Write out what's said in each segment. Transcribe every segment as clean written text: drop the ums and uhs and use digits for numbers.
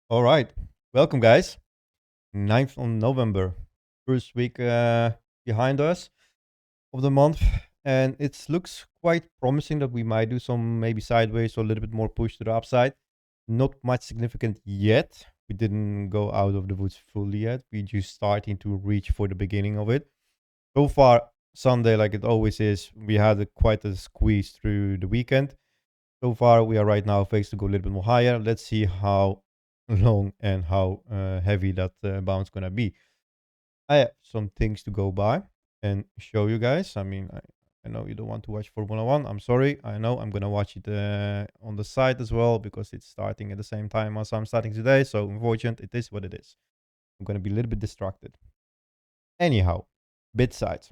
All right. Welcome, guys. 9th on November. First week behind us of the month. And it looks quite promising that we might do some maybe sideways or a little bit more push to the upside. Not much significant yet. We didn't go out of the woods fully yet. We just starting to reach for the beginning of it. So far, Sunday, like it always is, we had quite a squeeze through the weekend. So far, we are right now faced to go a little bit more higher. Let's see how long and how heavy that bounce gonna be. I have some things to go by and show you guys. I know you don't want to watch Formula One. I'm sorry. I know I'm gonna watch it on the side as well because it's starting at the same time as I'm starting today. So unfortunate, it is what it is. I'm gonna be a little bit distracted. Anyhow, bit sides.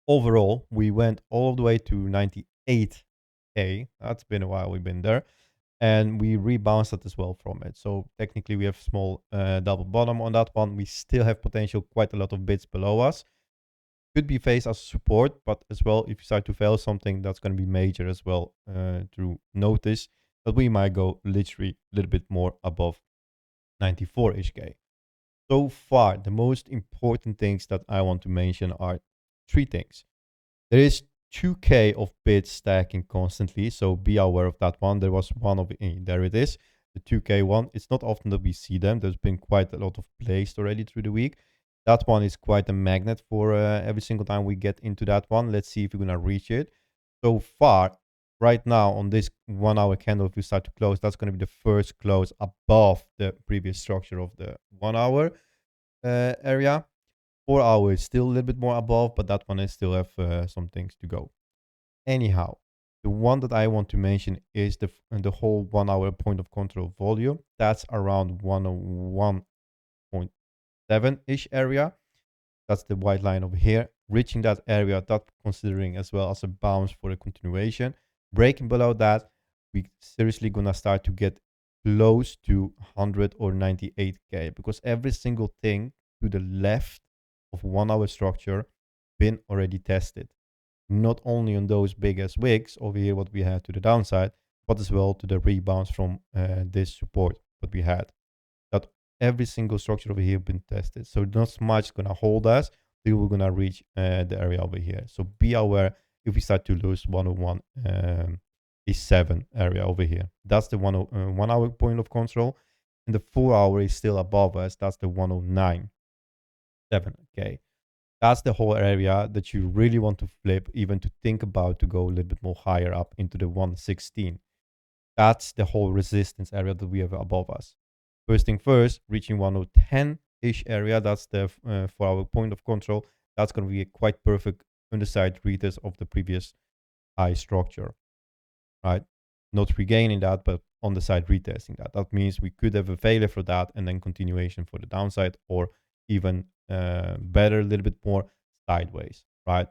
Overall, we went all the way to 98K. That's been a while we've been there. And we rebounded as well from it. So technically we have small double bottom on that one. We still have potential quite a lot of bits below us. Could be faced as support, but as well, if you start to fail something, that's going to be major as well to notice that we might go literally a little bit more above 94-ish K. So far, the most important things that I want to mention are three things. There is 2K of bits stacking constantly, so be aware of that one. There was one of there it is, the 2K one. It's not often that we see them. There's been quite a lot of placed already through the week. That one is quite a magnet for every single time we get into that one. Let's see if we're gonna reach it. So far, right now on this 1 hour candle, if we start to close, that's gonna be the first close above the previous structure of the 1 hour area. 4 hours still a little bit more above, but that one is still have some things to go. Anyhow, the one that I want to mention is the whole 1 hour point of control volume. That's around 101.7-ish area. That's the white line over here. Reaching that area, that considering as well as a bounce for a continuation. Breaking below that, we seriously gonna start to get close to 100 or 98K because every single thing to the left of 1 hour structure been already tested. Not only on those big as wicks over here, what we had to the downside, but as well to the rebounds from this support what we had. That every single structure over here been tested. So not much gonna hold us till we're gonna reach the area over here. So be aware if we start to lose 101 is 7 area over here. That's the 1 hour point of control. And the 4 hour is still above us. That's the 109.7. Okay. That's the whole area that you really want to flip, even to think about to go a little bit more higher up into the 116. That's the whole resistance area that we have above us. First thing first, reaching 110-ish area, that's the for our point of control. That's going to be a quite perfect underside retest of the previous high structure, right? Not regaining that, but on the side retesting that. That means we could have a failure for that and then continuation for the downside, or even better, a little bit more sideways, right?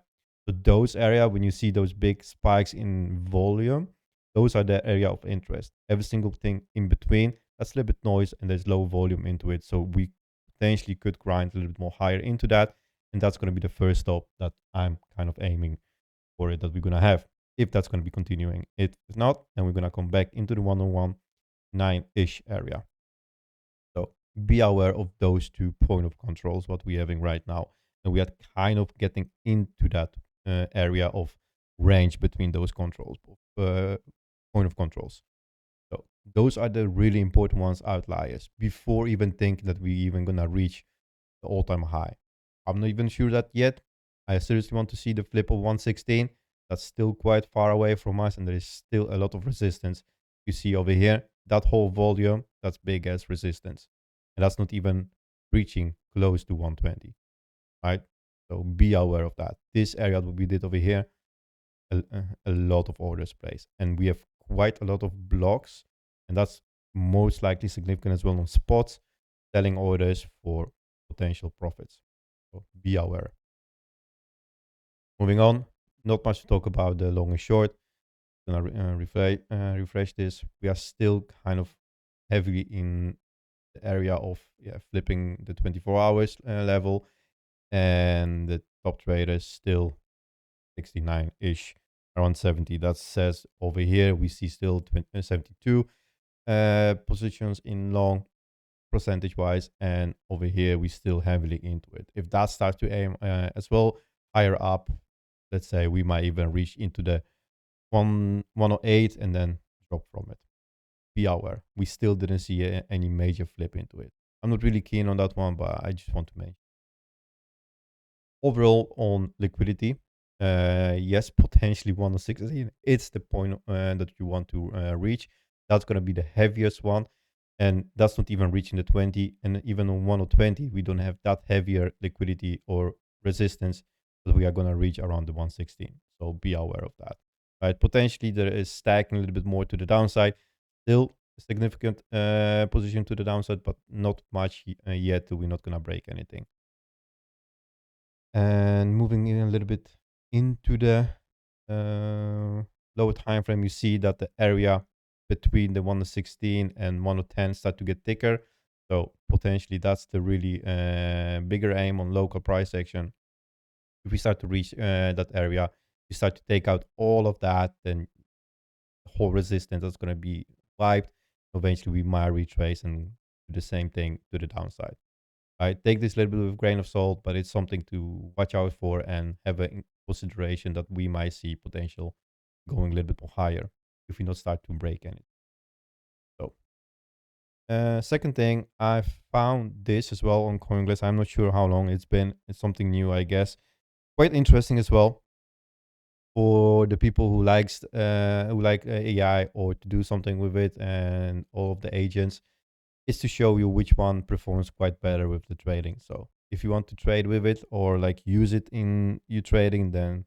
So those area, when you see those big spikes in volume, those are the area of interest. Every single thing in between, that's a little bit noise and there's low volume into it. So we potentially could grind a little bit more higher into that. And that's going to be the first stop that I'm kind of aiming for it that we're going to have, if that's going to be continuing. If not, then we're going to come back into the 101.9-ish area. So be aware of those 2 point of controls, what we're having right now. And we are kind of getting into that area of range between those controls, point of controls. So those are the really important ones, outliers, before even thinking that we even gonna reach the all-time high. I'm not even sure that yet. I seriously want to see the flip of 116. That's still quite far away from us, and there is still a lot of resistance. You see over here, that whole volume, that's big as resistance. And that's not even reaching close to 120, right? So be aware of that. This area that we did over here, a lot of orders placed. And we have quite a lot of blocks, and that's most likely significant as well on spots, selling orders for potential profits. So be aware. Moving on, not much to talk about the long and short. I'm gonna refresh this. We are still kind of heavily in the area of flipping the 24 hours level, and the top traders still 69-ish, around 70. That says over here we see still 72 positions in long. percentage wise, and over here we still heavily into it. If that starts to aim as well higher up, let's say we might even reach into the 108 and then drop from it. Be aware, we still didn't see any major flip into it. I'm not really keen on that one, but I just want to mention. Overall on liquidity, yes, potentially 116. It's the point that you want to reach. That's going to be the heaviest one. And that's not even reaching the 20. And even on 120, we don't have that heavier liquidity or resistance that we are going to reach around the 116. So be aware of that. Right? Potentially there is stacking a little bit more to the downside. Still a significant position to the downside, but not much yet. We're not going to break anything. And moving in a little bit into the lower time frame, you see that the area between the 116 and 110 start to get thicker. So potentially that's the really bigger aim on local price action. If we start to reach that area, we start to take out all of that, then the whole resistance is going to be wiped. Eventually we might retrace and do the same thing to the downside. I take this a little bit with a grain of salt, but it's something to watch out for and have in consideration that we might see potential going a little bit more higher if we not start to break any. So, second thing, I found this as well on CoinGlass. I'm not sure how long it's been. It's something new, I guess. Quite interesting as well for the people who like AI or to do something with it and all of the agents. Is to show you which one performs quite better with the trading. So if you want to trade with it or like use it in your trading, then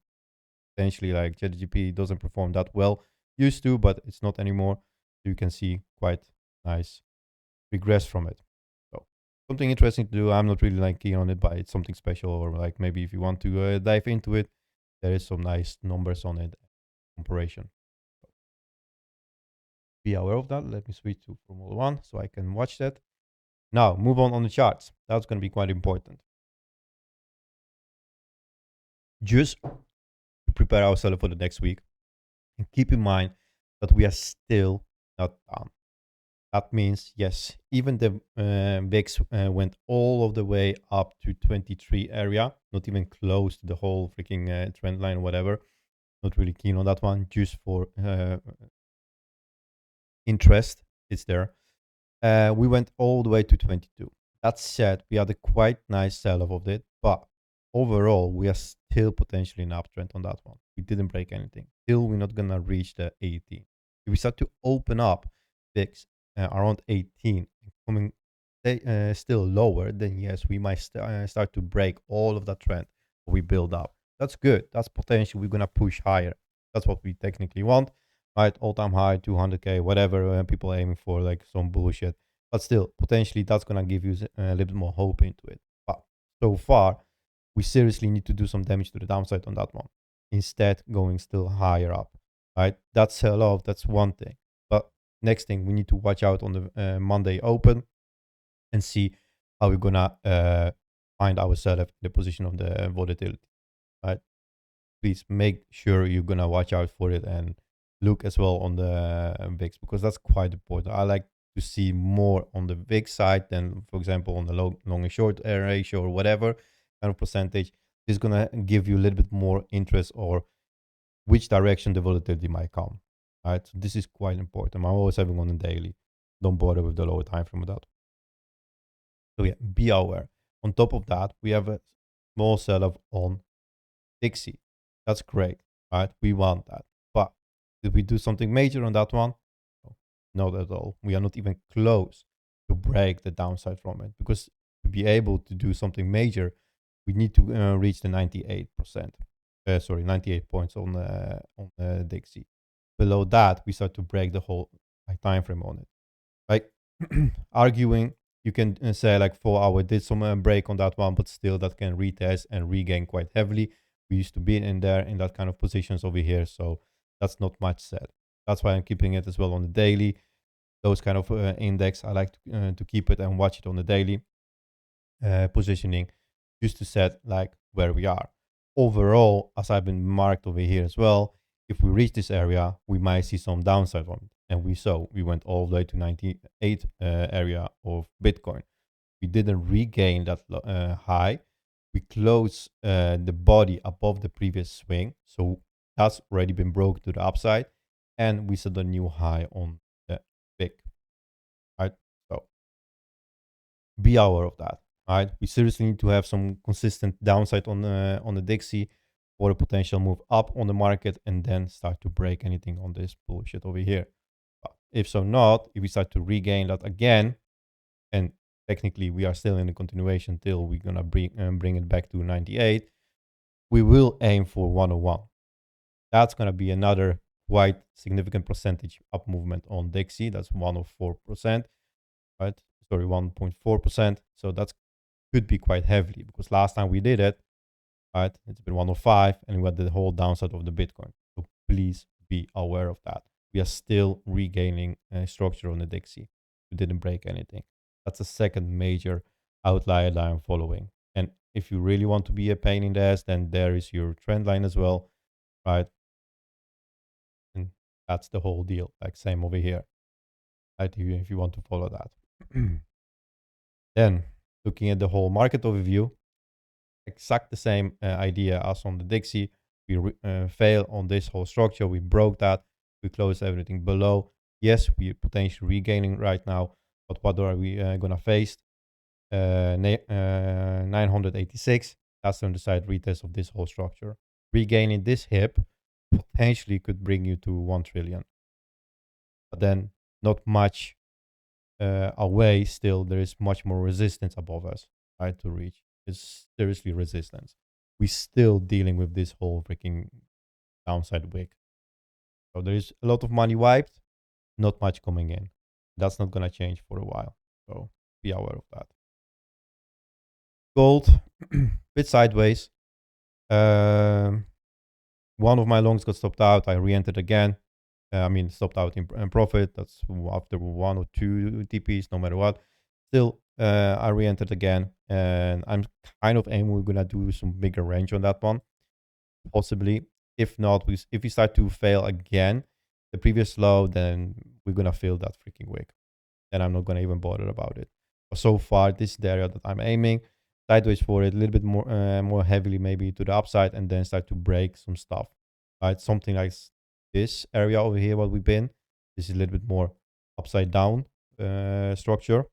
potentially like ChatGPT doesn't perform that well. Used to, but it's not anymore. You can see quite nice regress from it. So something interesting to do. I'm not really like keen on it, but it's something special. Or like maybe if you want to dive into it, there is some nice numbers on it. Comparison. Be aware of that. Let me switch to Formula 1 so I can watch that. Now, move on the charts. That's going to be quite important. Just to prepare ourselves for the next week. And keep in mind that we are still not done. That means, yes, even the VIX went all of the way up to 23 area. Not even close to the whole freaking trend line or whatever. Not really keen on that one. Just for interest, it's there. We went all the way to 22. That said, we had a quite nice sell-off of it, but overall, we are still potentially in uptrend on that one. We didn't break anything. Still, we're not gonna reach the 18. If we start to open up VIX around 18, coming still lower, then yes, we might start to break all of that trend we build up. That's good. That's potential. We're gonna push higher. That's what we technically want. Right, all-time high, 200K, whatever people aiming for, like some bullshit. But still, potentially that's going to give you a little bit more hope into it. But so far, we seriously need to do some damage to the downside on that one. Instead, going still higher up, right? That sell-off, that's one thing. But next thing, we need to watch out on the Monday open and see how we're going to find ourselves in the position of the volatility, right? Please make sure you're going to watch out for it and look as well on the VIX, because that's quite important. I like to see more on the VIX side than, for example, on the long and short ratio or whatever kind of percentage. Is going to give you a little bit more interest or which direction the volatility might come. Right, so this is quite important. I'm always having on the daily. Don't bother with the lower time frame of that. So yeah, be aware. On top of that, we have a small sell-off on Dixie. That's great, right? We want that. But did we do something major on that one? No, not at all. We are not even close to break the downside from it, because to be able to do something major, we need to reach the 98%. 98 points on Dixie. Below that, we start to break the whole time frame on it. Like arguing, you can say like 4 hour did some break on that one, but still that can retest and regain quite heavily. We used to be in there in that kind of positions over here, so that's not much said. That's why I'm keeping it as well on the daily. Those kind of index, I like to keep it and watch it on the daily positioning, just to set like where we are. Overall, as I've been marked over here as well, if we reach this area, we might see some downside on it. And we went all the way to 98 area of Bitcoin. We didn't regain that high. We closed the body above the previous swing. So that's already been broken to the upside. And we set a new high on the wick, right? So be aware of that, right? We seriously need to have some consistent downside on the Dixie for a potential move up on the market and then start to break anything on this bullshit over here. But if so not, if we start to regain that again, and technically we are still in the continuation till we're gonna bring it back to 98, we will aim for 101. That's gonna be another quite significant percentage up movement on Dixie. That's 104%, right? Sorry, 1.4%. So that's could be quite heavily because last time we did it, right, it's been 105 and we had the whole downside of the Bitcoin. So please be aware of that. We are still regaining structure on the Dixie. We didn't break anything. That's the second major outlier that I'm following. And if you really want to be a pain in the ass, then there is your trend line as well, right? And that's the whole deal. Like same over here, right? If you want to follow that. Then looking at the whole market overview, exact the same idea as on the Dixie. We fail on this whole structure. We broke that. We closed everything below. Yes, we're potentially regaining right now, but what are we gonna face? 986. That's on the side retest of this whole structure. Regaining this hip potentially could bring you to 1 trillion. But then not much away still, there is much more resistance above us, right, to reach. It's seriously resistance. We're still dealing with this whole freaking downside wick. So there is a lot of money wiped, not much coming in. That's not gonna change for a while. So be aware of that. Gold, bit sideways. One of my longs got stopped out. I re-entered again. Stopped out in profit. That's after 1 or 2 TPs, no matter what. Still, I re-entered again, and I'm kind of aiming we're gonna do some bigger range on that one, possibly. If not, if we start to fail again, the previous low, then we're gonna fill that freaking wick, and I'm not gonna even bother about it. But so far, this is the area that I'm aiming sideways for it, a little bit more heavily maybe to the upside, and then start to break some stuff, right? Something like this area over here, what we've been. This is a little bit more upside down structure.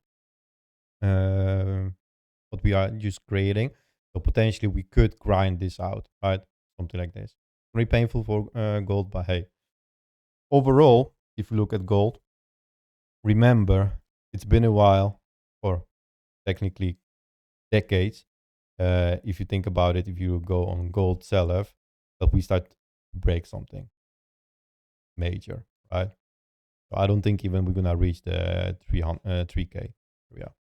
What we are just creating. So potentially we could grind this out, right? Something like this. Very painful for gold, but hey. Overall, if you look at gold, remember it's been a while, or technically decades. If you think about it, if you go on gold sell-off, that we start to break something major, right? So I don't think even we're gonna reach the 3K area.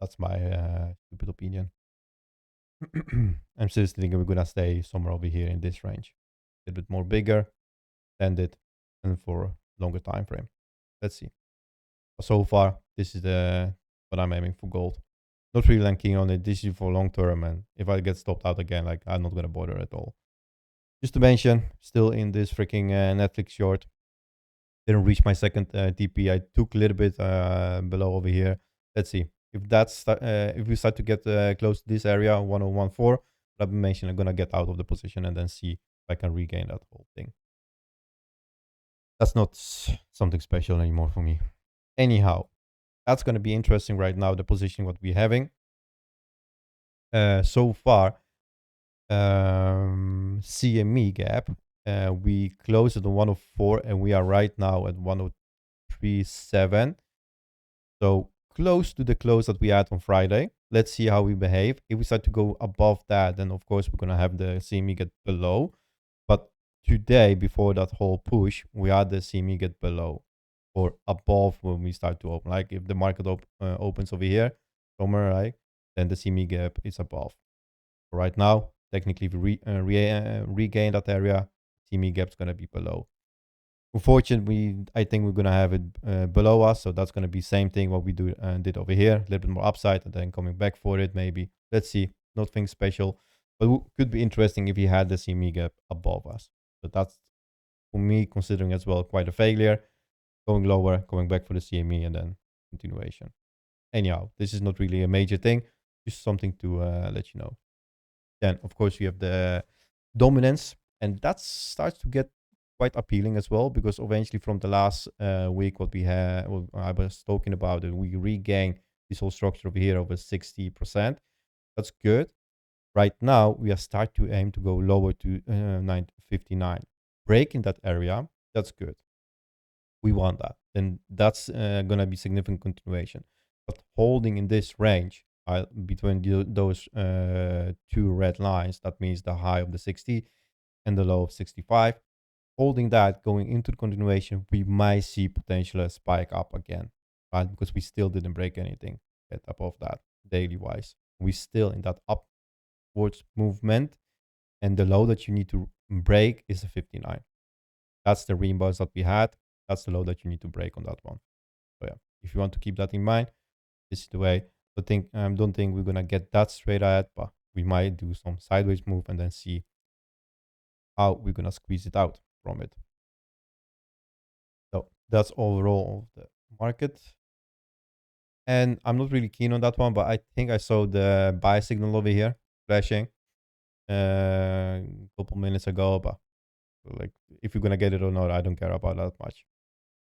That's my stupid opinion. I'm seriously thinking we're gonna stay somewhere over here in this range, a little bit more bigger, extended, and for a longer time frame. Let's see. So far, this is what I'm aiming for gold. Not really keen on it. This is for long term, and if I get stopped out again, like I'm not gonna bother at all. Just to mention, still in this freaking Netflix short. Didn't reach my second TP. I took a little bit below over here. Let's see if that's if we start to get close to this area 1014. I've mentioned I'm gonna get out of the position and then see if I can regain that whole thing. That's not something special anymore for me. Anyhow, that's gonna be interesting right now. The position what we're having so far. CME gap. We closed at 104 and we are right now at 103.7. So close to the close that we had on Friday. Let's see how we behave. If we start to go above that, then of course we're gonna have the CME get below. But today, before that whole push, we had the CME get below or above when we start to open. Like if the market opens over here, somewhere, right, then the CME gap is above. Right now, technically, if we regain that area, CME gap's gonna be below. Unfortunately, I think we're gonna have it below us, so that's gonna be same thing what we did over here, a little bit more upside, and then coming back for it maybe. Let's see, nothing special, but could be interesting if he had the CME gap above us. So that's for me, considering as well quite a failure. Going lower, going back for the CME, and then continuation. Anyhow, this is not really a major thing, just something to let you know. Then, of course, we have the dominance, and that starts to get quite appealing as well, because eventually from the last week, what we had, what I was talking about, and we regain this whole structure over here over 60%. That's good. Right now, we are start to aim to go lower to 959. Breaking that area, that's good. We want that. Then that's going to be significant continuation. But holding in this range between those two red lines, that means the high of the 60 and the low of 65. Holding that going into the continuation, we might see potential spike up again, right? Because we still didn't break anything yet above that daily wise. We still in that upwards movement, and the low that you need to break is a 59. That's the rebounds that we had. That's the low that you need to break on that one. So yeah, if you want to keep that in mind, this is the way. Don't think we're gonna get that straight ahead, but we might do some sideways move and then see how we're gonna squeeze it out from it. So that's overall of the market. And I'm not really keen on that one, but I think I saw the buy signal over here flashing a couple minutes ago. But like, if you're gonna get it or not, I don't care about that much.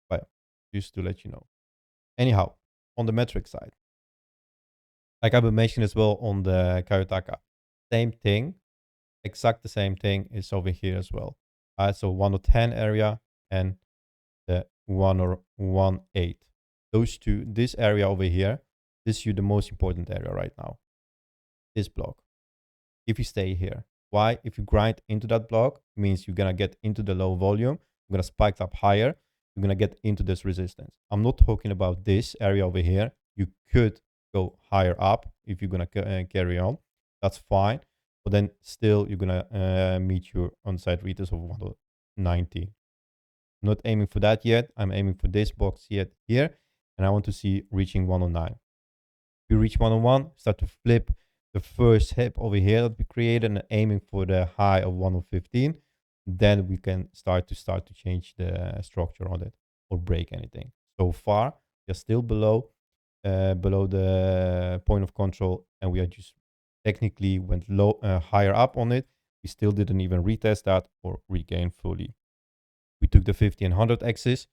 But just to let you know. Anyhow, on the metric side, like I've been mentioning as well on the Kayotaka, same thing, exact the same thing is over here as well. So 110 area and the 118. Those two, this area over here, this is the most important area right now. This block. If you stay here, why? If you grind into that block, means you're gonna get into the low volume, you're gonna spike up higher, you're gonna get into this resistance. I'm not talking about this area over here. You could go higher up if you're gonna carry on. That's fine, but then still you're gonna meet your on-site retest of 190. Not aiming for that yet. I'm aiming for this box yet here, and I want to see reaching 109. If we reach 101, start to flip the first hip over here that we created and aiming for the high of 115, then we can start to change the structure on it or break anything. So far, we are still below the point of control, and we are just technically went higher up on it. We still didn't even retest that or regain fully. We took the 50 and 100 axis.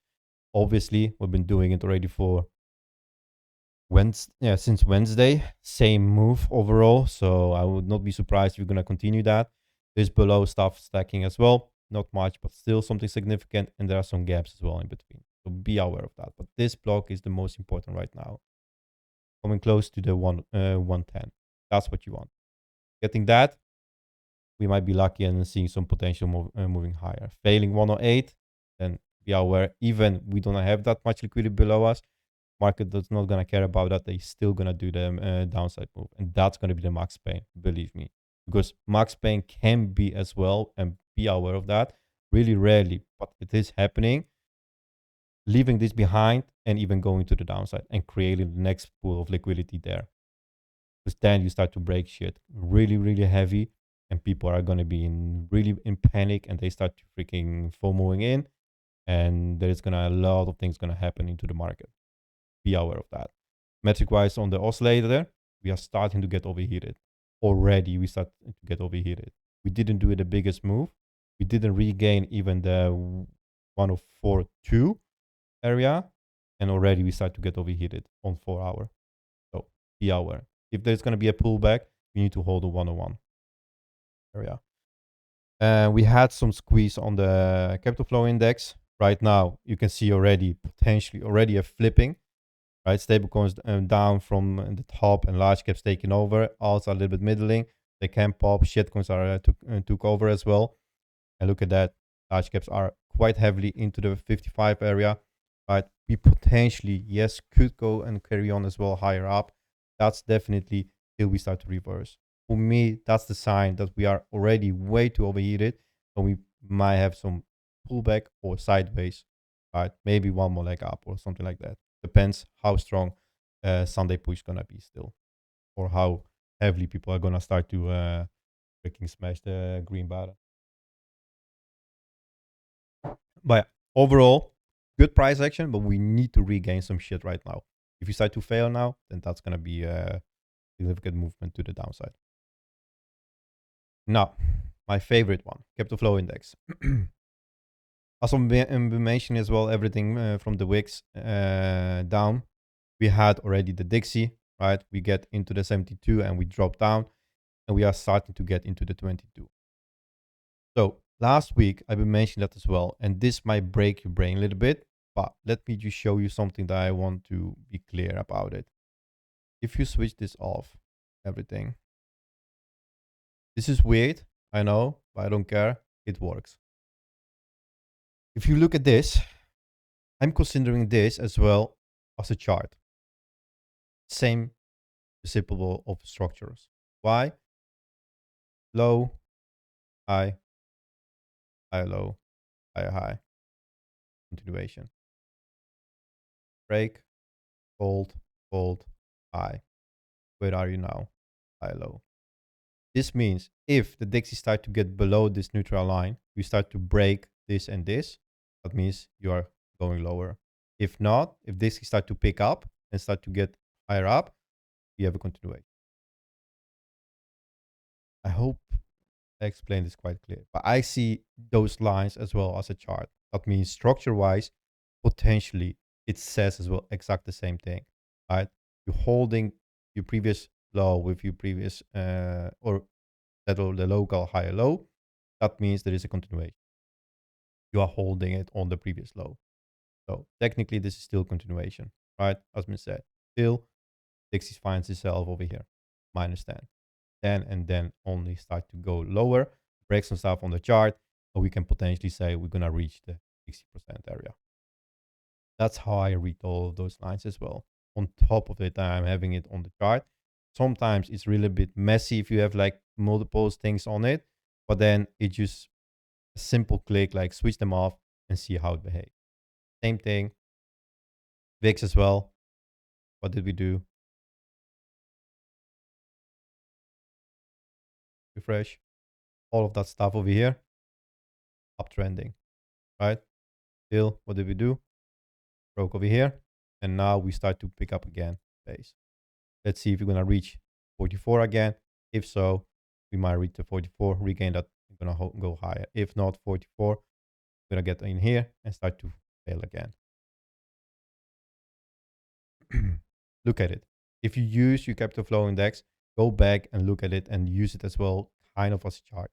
Obviously, we've been doing it already for since Wednesday. Same move overall. So I would not be surprised if we're going to continue that. There's below stuff stacking as well. Not much, but still something significant. And there are some gaps as well in between. So be aware of that. But this block is the most important right now. Coming close to the 110. That's what you want. Getting that, we might be lucky and seeing some potential moving higher. Failing 108, then be aware. Even we don't have that much liquidity below us, market is not going to care about that. They're still going to do the downside move. And that's going to be the max pain, believe me. Because max pain can be as well, and be aware of that. Really rarely, but it is happening. Leaving this behind and even going to the downside and creating the next pool of liquidity there. Because then you start to break shit really, really heavy. And people are going to be really in panic, and they start to freaking FOMOing in. And there's going to a lot of things going to happen into the market. Be aware of that. Metric wise on the oscillator, we are starting to get overheated. Already we start to get overheated. We didn't do the biggest move. We didn't regain even the 104.2 area. And already we start to get overheated on 4 hour. So be aware. If there's going to be a pullback, you need to hold a 101 area. We had some squeeze on the capital flow index. Right now, you can see potentially already a flipping. Right, stablecoins down from the top and large caps taking over. Also a little bit middling. They can pop. Shitcoins are took over as well. And look at that. Large caps are quite heavily into the 55 area. Right, we potentially, yes, could go and carry on as well higher up. That's definitely till we start to reverse. For me, that's the sign that we are already way too overheated, and we might have some pullback or sideways. Right, maybe one more leg up or something like that. Depends how strong Sunday push gonna be still, or how heavily people are gonna start to freaking smash the green button. But overall, good price action, but we need to regain some shit right now. If you start to fail now, then that's going to be a significant movement to the downside. Now, my favorite one, capital flow index. As we mentioned as well, everything from the wicks down. We had already the Dixie, right? We get into the 72 and we drop down, and we are starting to get into the 22. So last week I've been mentioning that as well, and this might break your brain a little bit, but let me just show you something that I want to be clear about it. If you switch this off, everything. This is weird, I know, but I don't care. It works. If you look at this, I'm considering this as well as a chart. Same principle of structures. Why? Low, high, high, low, high, high. Continuation. Break, hold, hold, high. Where are you now? High, low. This means if the Dixie start to get below this neutral line, we start to break this and this. That means you are going lower. If not, if Dixie start to pick up and start to get higher up, we have a continuation. I hope I explained this quite clear. But I see those lines as well as a chart. That means structure-wise, potentially it says as well exactly the same thing, right? You're holding your previous low with your previous or the local higher low. That means there is a continuation. You are holding it on the previous low. So technically this is still continuation, right? As I said, still Dixie finds itself over here, -10. And then only start to go lower, break some stuff on the chart, and we can potentially say we're gonna reach the 60% area. That's how I read all of those lines as well. On top of it, I'm having it on the chart. Sometimes it's really a bit messy if you have like multiple things on it, but then it just a simple click, like switch them off and see how it behaves. Same thing, VIX as well. What did we do? Refresh. All of that stuff over here, uptrending, right? Still, what did we do? Broke over here, and now we start to pick up again base. Let's see if we're gonna reach 44 again. If so, we might reach the 44, regain that, we're gonna go higher. If not 44, we're gonna get in here and start to fail again. Look at it. If you use your capital flow index, go back and look at it and use it as well, kind of as a chart.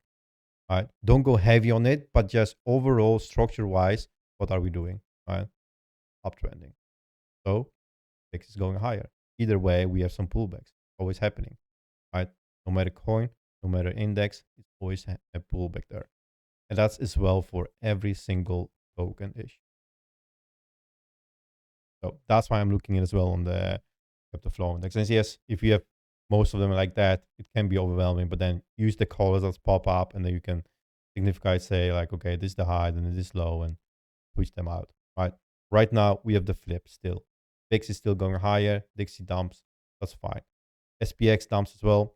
All right, don't go heavy on it, but just overall structure wise, what are we doing? All right, uptrending. So VIX is going higher. Either way, we have some pullbacks always happening, right? No matter coin, no matter index, it's always a pullback there. And that's as well for every single token-ish. So that's why I'm looking at as well on the capital flow index. And yes, if you have most of them like that, it can be overwhelming, but then use the colors that pop up and then you can significantly say like, okay, this is the high, then this is low, and switch them out, right? Right now, we have the flip still. VIX is still going higher. Dixie dumps. That's fine. SPX dumps as well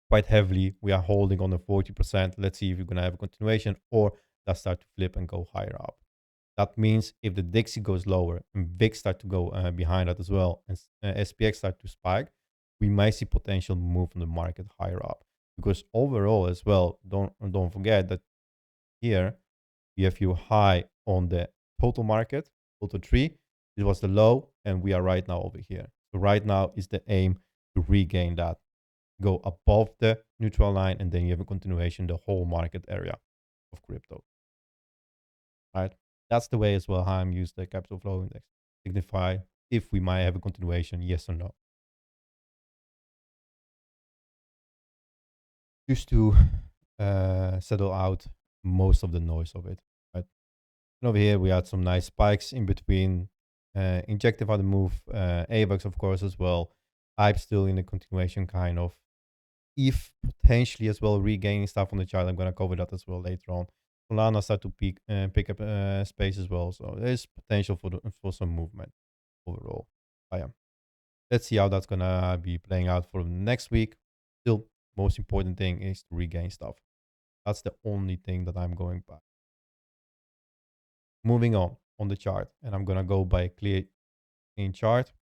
quite heavily. We are holding on the 40%. Let's see if we're going to have a continuation or that start to flip and go higher up. That means if the Dixie goes lower and VIX start to go behind that as well, and SPX start to spike, we might see potential move from the market higher up. Because overall as well, don't forget that here you have your high on the total market, total 3. It was the low, and we are right now over here. So right now is the aim to regain that, go above the neutral line, and then you have a continuation, the whole market area of crypto. Right? That's the way as well how I'm using the capital flow index. Signify if we might have a continuation, yes or no. Just to settle out most of the noise of it. Right? And over here we had some nice spikes in between. Injective on the move, AVAX of course as well. Hype still in a continuation kind of. If potentially as well regaining stuff on the chart, I'm gonna cover that as well later on. Solana start to pick up space as well, so there's potential for some movement overall. But yeah, let's see how that's gonna be playing out for next week. Still, most important thing is to regain stuff. That's the only thing that I'm going by. Moving on the chart, and I'm gonna go by clear in chart,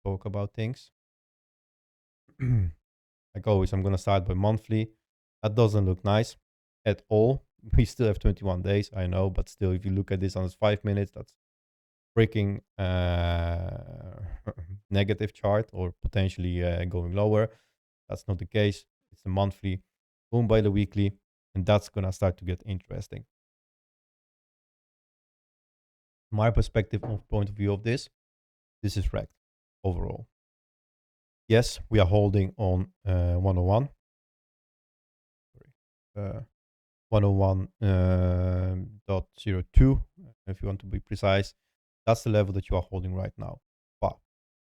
talk about things. Like always, I'm gonna start by monthly. That doesn't look nice at all. We still have 21 days, I know, but still, if you look at this on 5 minutes, that's freaking negative chart, or potentially going lower. That's not the case. It's a monthly. Boom by the weekly, and that's gonna start to get interesting. My perspective of point of view of this is wrecked overall. Yes, we are holding on 101. Sorry. 101.02, if you want to be precise. That's the level that you are holding right now. But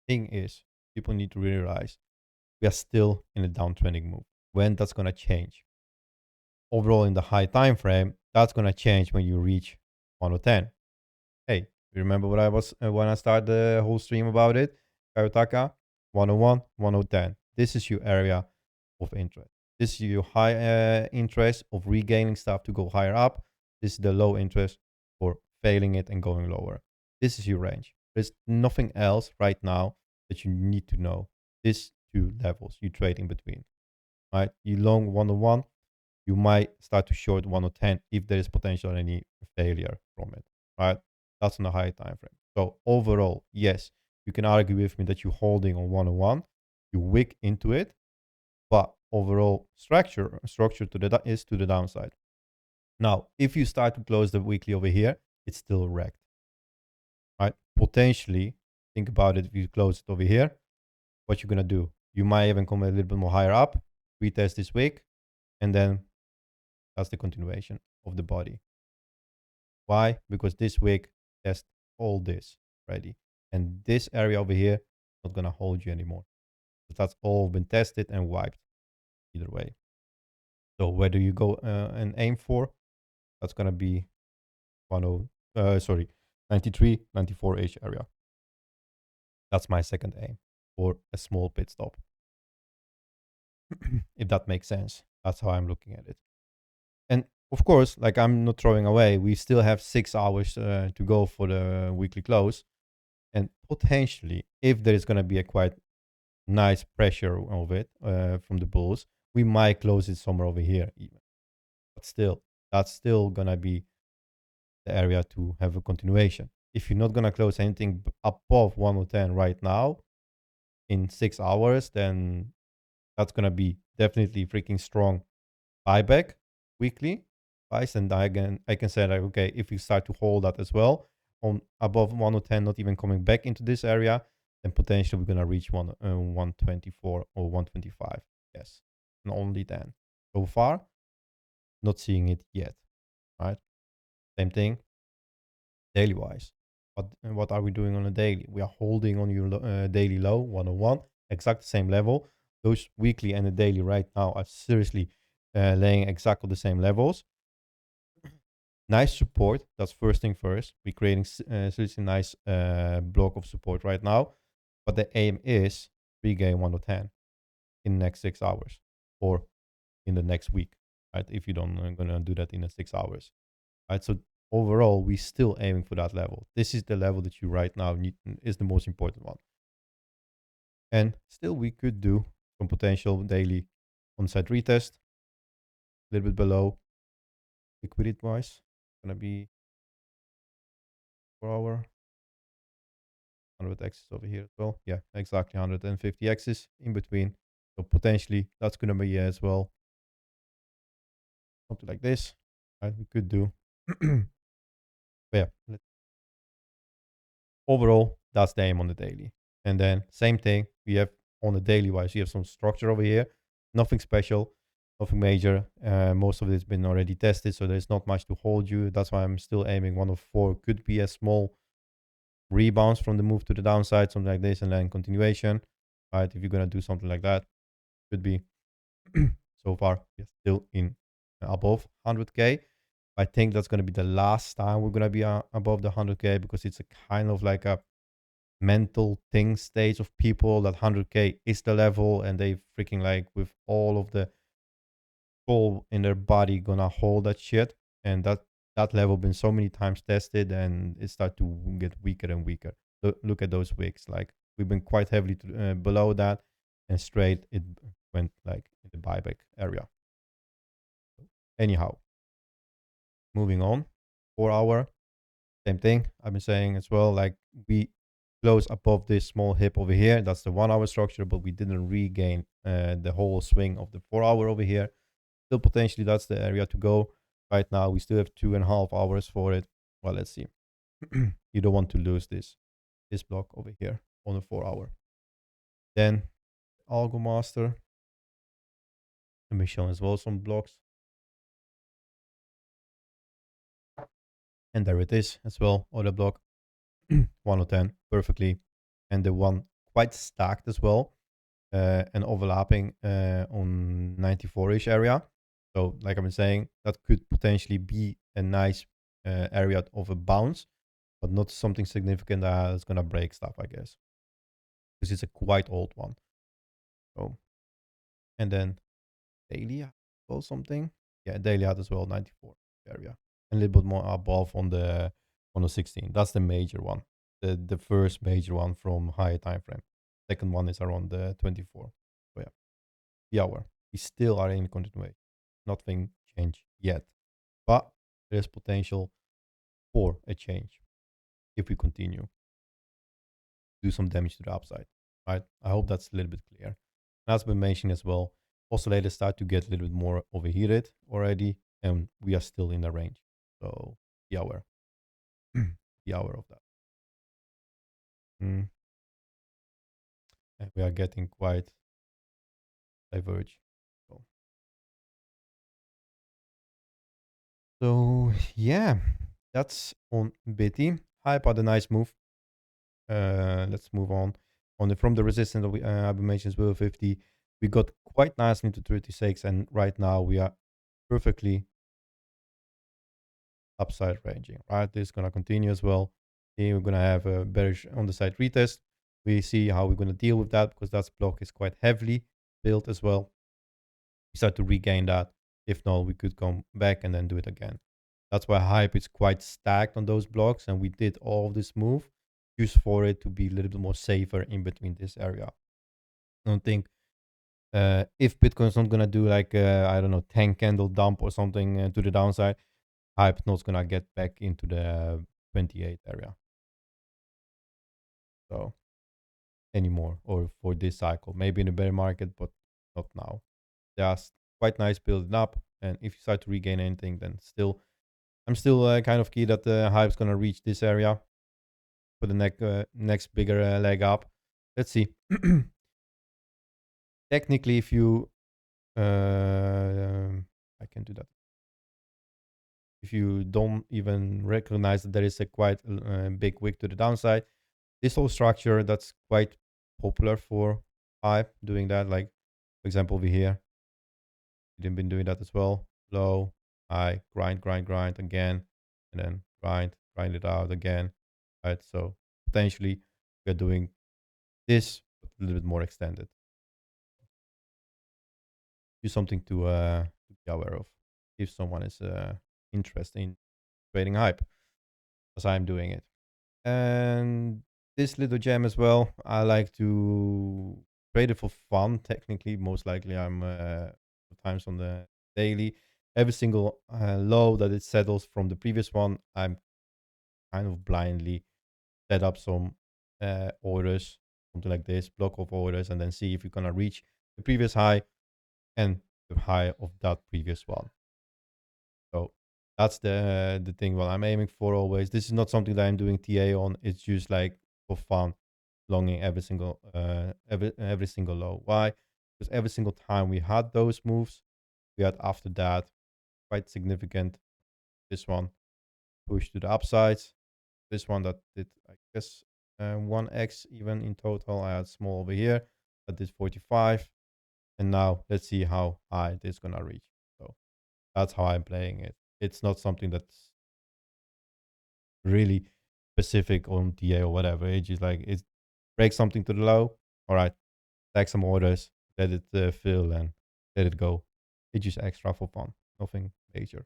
thing is, people need to realize we are still in a downtrending move. When that's going to change? Overall, in the high time frame, that's going to change when you reach 110. Hey, you remember what I was when I started the whole stream about it? Kayotaka, 101, 110. This is your area of interest. This is your high interest of regaining stuff to go higher up. This is the low interest for failing it and going lower. This is your range. There's nothing else right now that you need to know. These two levels you trade in between, right? You long 101, you might start to short 110 if there is potential any failure from it, right? That's on a high time frame. So overall, yes, you can argue with me that you're holding on 101, you wick into it, but overall structure to the is to the downside. Now, if you start to close the weekly over here, it's still wrecked, right? Potentially, think about it. If you close it over here, what you're gonna do? You might even come a little bit more higher up, retest this week, and then that's the continuation of the body. Why? Because this week test all this ready, and this area over here not gonna hold you anymore. But that's all been tested and wiped either way. So whether you go and aim for, that's gonna be 93, 94-ish area. That's my second aim for a small pit stop. If that makes sense, that's how I'm looking at it. And of course, like, I'm not throwing away. We still have 6 hours to go for the weekly close. And potentially, if there is going to be a quite nice pressure of it from the bulls, we might close it somewhere over here even. But still, that's still going to be the area to have a continuation. If you're not going to close anything above 110 right now in 6 hours, then that's going to be definitely freaking strong buyback weekly price. And I can say, like, okay, if we start to hold that as well on above 110, not even coming back into this area, then potentially we're going to reach 124 or 125. Yes, and only then. So far, not seeing it yet, right? Same thing daily wise. What are we doing on a daily? We are holding on your daily low 101, exact same level. Those weekly and the daily right now are seriously laying exactly the same levels. Nice support. That's first thing first. We're creating seriously nice block of support right now. But the aim is regain 110 in the next 6 hours or in the next week, right? If you don't gonna do that in the 6 hours, right? So overall, we're still aiming for that level. This is the level that you right now need, is the most important one. And still, we could do some potential daily on-site retest, a little bit below liquidity wise. Gonna be 4 hour 100 axis over here as well. Yeah, exactly 150 axis in between. So potentially that's gonna be as well something like this, right? We could do. But yeah, overall, that's the aim on the daily. And then same thing, we have on the daily wise, you have some structure over here. Nothing special, nothing major. Most of it has been already tested, so there's not much to hold you. That's why I'm still aiming 104. Could be a small rebounds from the move to the downside, something like this, and then continuation, right? If you're going to do something like that, could be. So far, we're still in above 100K. I think that's going to be the last time we're going to be above the 100K, because it's a kind of like a mental thing stage of people that 100K is the level, and they freaking, like, with all of the soul in their body gonna hold that shit. and that level been so many times tested, and it start to get weaker and weaker. Look at those wicks. Like we've been quite heavily below that, and straight it went like in the buyback area. Anyhow, moving on. 4 hour, same thing. I've been saying as well. Like we close above this small hip over here. That's the 1 hour structure, but we didn't regain the whole swing of the 4 hour over here. Still potentially that's the area to go. Right now we still have 2.5 hours for it. Well, let's see. You don't want to lose this block over here on the 4 hour. Then ALGO master. Let me show as well some blocks. And there it is as well, other block. 110 perfectly, and the one quite stacked as well, and overlapping on 94-ish area. So like I've been saying, that could potentially be a nice area of a bounce, but not something significant that's gonna break stuff, I guess, because it's a quite old one. So, and then daily well something, yeah, daily had as well 94 area, and a little bit more above on the 16. That's the major one, the first major one from higher time frame. Second one is around the 24. So yeah, the hour we still are in continuation. Nothing changed yet, but there's potential for a change if we continue do some damage to the upside, right? I hope that's a little bit clear. And as been mentioned as well, oscillators start to get a little bit more overheated already, and we are still in the range. So the hour, the hour of that. And we are getting quite diverge. So yeah, that's on Bitty. Hype had a nice move. Let's move on. From the resistance that we I've been mentioning, 50, we got quite nicely into 36, and right now we are perfectly upside ranging. Right, this is gonna continue as well. Here we're gonna have a bearish on the side retest. We see how we're gonna deal with that, because that block is quite heavily built as well. We start to regain that. If not, we could come back and then do it again. That's why hype is quite stacked on those blocks, and we did all of this move just for it to be a little bit more safer in between this area. I don't think if Bitcoin's not gonna do like I don't know 10 candle dump or something to the downside, hype not gonna get back into the 28 area. So anymore, or for this cycle, maybe in a bear market, but not now. Just quite nice building up, and if you start to regain anything, then I'm still kind of key that the hype's gonna reach this area for the next bigger leg up. Let's see. Technically, if you I can do that. If you don't even recognize that there is a quite big wick to the downside, this whole structure that's quite popular for hype doing that. Like for example over here, we've been doing that as well. Low, high, grind again, and then grind it out again. Right, so potentially we're doing this a little bit more extended. Do something to be aware of if someone is interested in trading hype, as I'm doing it. And this little gem as well, I like to trade it for fun. Technically, most likely I'm times on the daily. Every single low that it settles from the previous one, I'm kind of blindly set up some orders, something like this, block of orders, and then see if you're gonna reach the previous high and the high of that previous one. So that's the thing what I'm aiming for always. This is not something that I'm doing TA on. It's just like for fun, longing every single low. Why? Because every single time we had those moves, we had after that quite significant. This one push to the upsides. This one that did, I guess, 1x even in total. I had small over here that did 45. And now let's see how high this is gonna reach. So that's how I'm playing it. It's not something that's really specific on TA or whatever. It's just like it breaks something to the low. All right, take some orders, let it fill, and let it go. It's just extra for fun. Nothing major.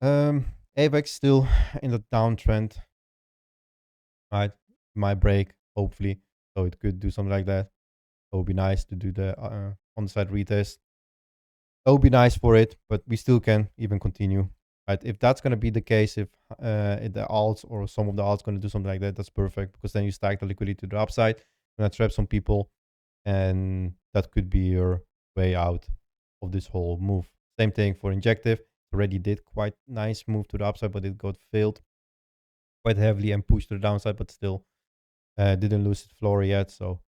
AVAX still in the downtrend, right? Might break, hopefully. So it could do something like that. It would be nice to do the on-site retest. It would be nice for it, but we still can even continue. Right? If that's going to be the case, if the alts or some of the alts going to do something like that, that's perfect, because then you stack the liquidity to the upside, going to trap some people, and that could be your way out of this whole move. Same thing for Injective. Already did quite nice move to the upside, but it got failed quite heavily and pushed to the downside, but still didn't lose its floor yet. So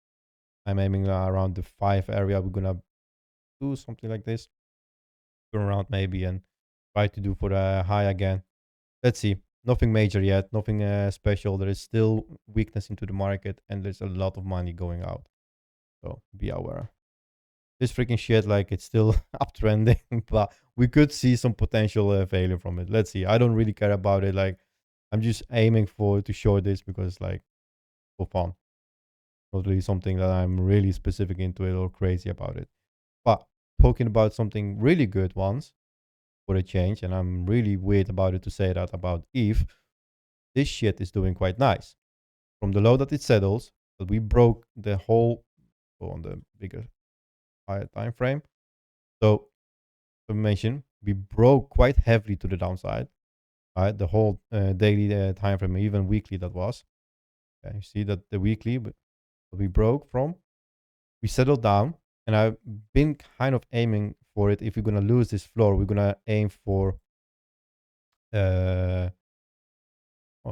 I'm aiming around the 5 area. We're gonna do something like this, turn around maybe, and try to do for the high again. Let's see. Nothing major yet, nothing special. There is still weakness into the market, and there's a lot of money going out. So be aware. This freaking shit, like, it's still uptrending, but we could see some potential failure from it. Let's see. I don't really care about it. Like, I'm just aiming to short this because, like, for fun. Not really something that I'm really specific into it or crazy about it. But talking about something really good once for a change, and I'm really weird about it to say that about ETH, this shit is doing quite nice. From the low that it settles, but we broke the whole on the bigger higher time frame. So mention, we broke quite heavily to the downside. Right, the whole daily time frame, even weekly that was. Okay, you see that the weekly we broke from, we settled down, and I've been kind of aiming for it. If we're gonna lose this floor, we're gonna aim for oh,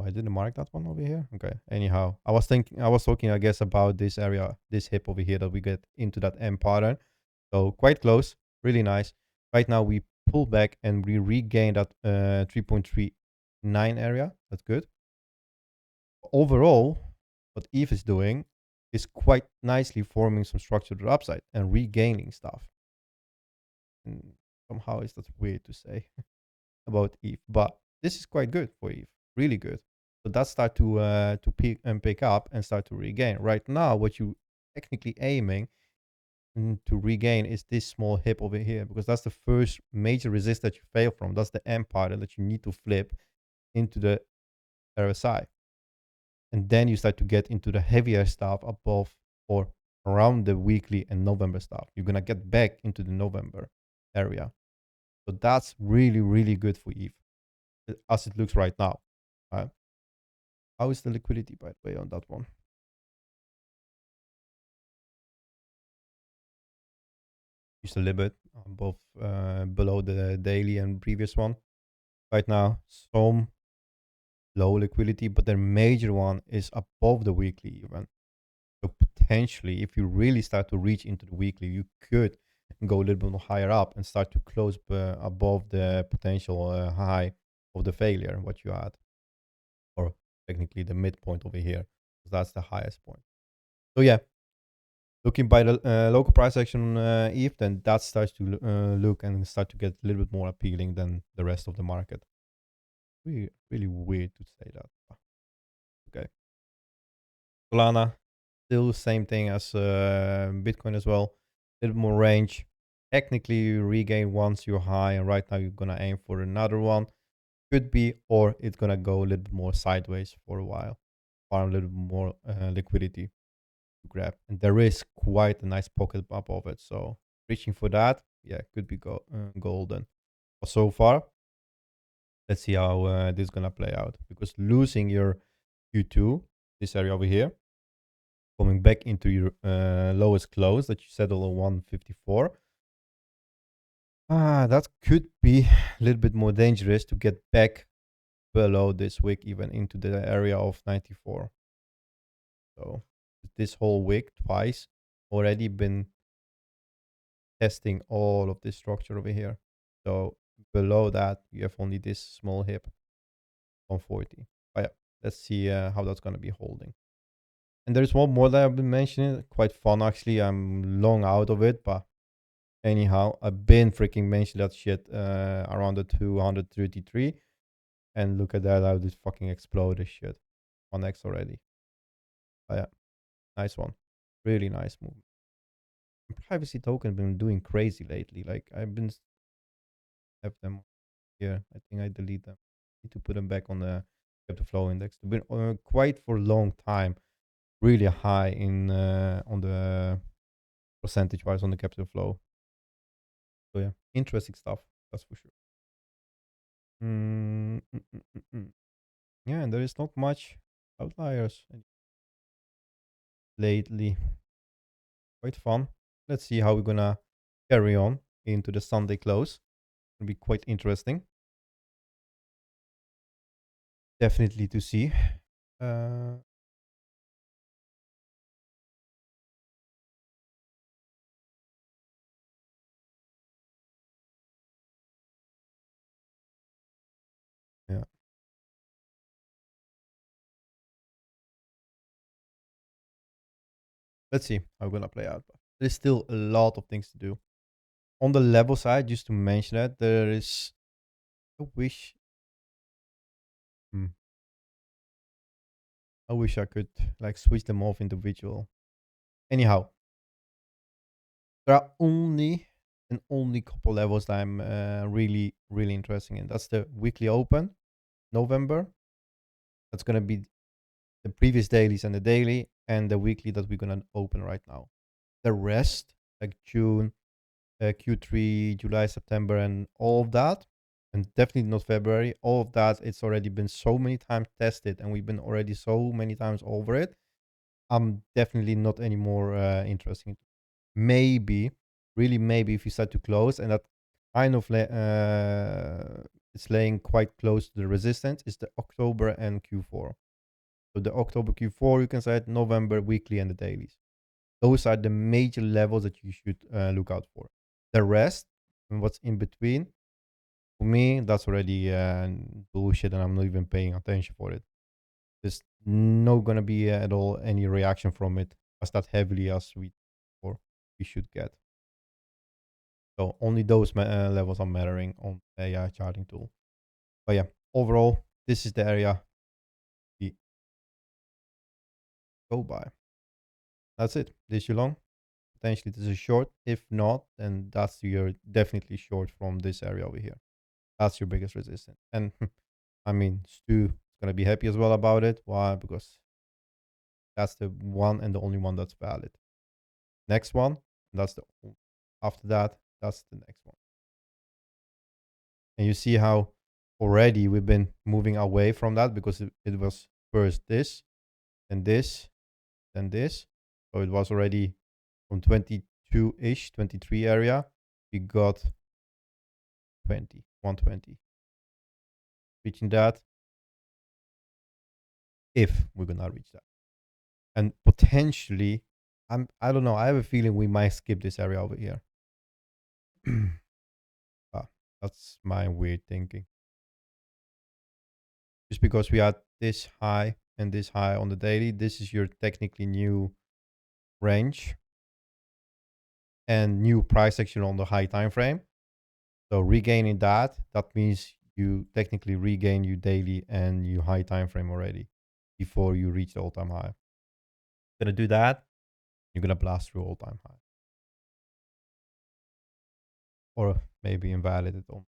I didn't mark that one over here. Okay. Anyhow, I was talking, I guess, about this area, this hip over here that we get into that M pattern. So quite close, really nice. Right now we pull back and we regain that 3.39 area. That's good. Overall, what ETH is doing is quite nicely forming some structure to the upside and regaining stuff. And somehow it's that weird to say about ETH, but this is quite good for ETH, really good. So that start to peak and pick up and start to regain. Right now, what you technically aiming to regain is this small hip over here, because that's the first major resist that you fail from. That's the M pattern that you need to flip into the RSI. And then you start to get into the heavier stuff above or around the weekly and November stuff. You're going to get back into the November area. So that's really, really good for ETH as it looks right now. How is the liquidity, by the way, on that one? Just a little bit above, below the daily and previous one. Right now, some low liquidity, but the major one is above the weekly even. So potentially, if you really start to reach into the weekly, you could go a little bit higher up and start to close above the potential high of the failure, what you had, or technically the midpoint over here, because that's the highest point. So yeah, looking by the local price action on ETH, then that starts to look and start to get a little bit more appealing than the rest of the market. Really, really weird to say that. Okay. Solana, still the same thing as Bitcoin as well. A little more range. Technically, you regain once you're high, and right now you're gonna aim for another one. Could be, or it's gonna go a little bit more sideways for a while, farm a little bit more liquidity to grab. And there is quite a nice pocket above it, so reaching for that, yeah, could be golden. But so far, let's see how this is gonna play out, because losing your Q2, this area over here, coming back into your lowest close that you settle on 154. That could be a little bit more dangerous to get back below this wick, even into the area of 94. So this whole wick twice already been testing all of this structure over here. So below that, you have only this small hip on 40. But yeah, let's see how that's going to be holding. And there's one more that I've been mentioning, quite fun actually. I'm long out of it, but anyhow, I've been freaking mentioning that shit around the 233. And look at that, how this fucking exploded shit. 1x already. But yeah, nice one. Really nice move. Privacy token been doing crazy lately. Like, I've been have them here. I think I delete them. Need to put them back on the capital flow index. They've been quite for a long time, really high in on the percentage wise on the capital flow. So yeah, interesting stuff. That's for sure. Yeah, and there is not much outliers lately. Quite fun. Let's see how we're gonna carry on into the Sunday close. It'll be quite interesting. Definitely to see. Uh, yeah. Let's see how we're gonna play out. There's still a lot of things to do. On the level side, just to mention that, there is I wish hmm, I wish I could like switch them off individual. Anyhow, there are only couple levels that I'm really interested in. That's the weekly open, November. That's gonna be the previous dailies and the daily, and the weekly that we're gonna open right now. The rest, like June, Q3, July, September, and all of that, and definitely not February. All of that, it's already been so many times tested, and we've been already so many times over it. I'm definitely not anymore interested. Maybe, really, maybe if you start to close, and that kind of it's laying quite close to the resistance, is the October and Q4. So the October Q4, you can say it, November weekly and the dailies. Those are the major levels that you should look out for. The rest, and what's in between, for me, that's already bullshit, and I'm not even paying attention for it. There's not gonna be at all any reaction from it as that heavily as we should get. So only those levels are mattering on AI charting tool. But yeah, overall, this is the area we go by. That's it. This is long. Potentially this is short. If not, then that's you're definitely short from this area over here. That's your biggest resistance. And I mean, Stu is gonna be happy as well about it. Why? Because that's the one and the only one that's valid. Next one, that's the after that, that's the next one. And you see how already we've been moving away from that because it was first this, and this, then this. So it was already from 22-ish, 23 area. We got 120. Reaching that, if we're gonna reach that. And potentially, I don't know, I have a feeling we might skip this area over here. That's my weird thinking. Just because we are this high and this high on the daily, this is your technically new range and new price action on the high time frame. So regaining that means you technically regain your daily and your high time frame already before you reach the all-time high. Gonna do that, you're gonna blast through all-time high. Or maybe invalid it on.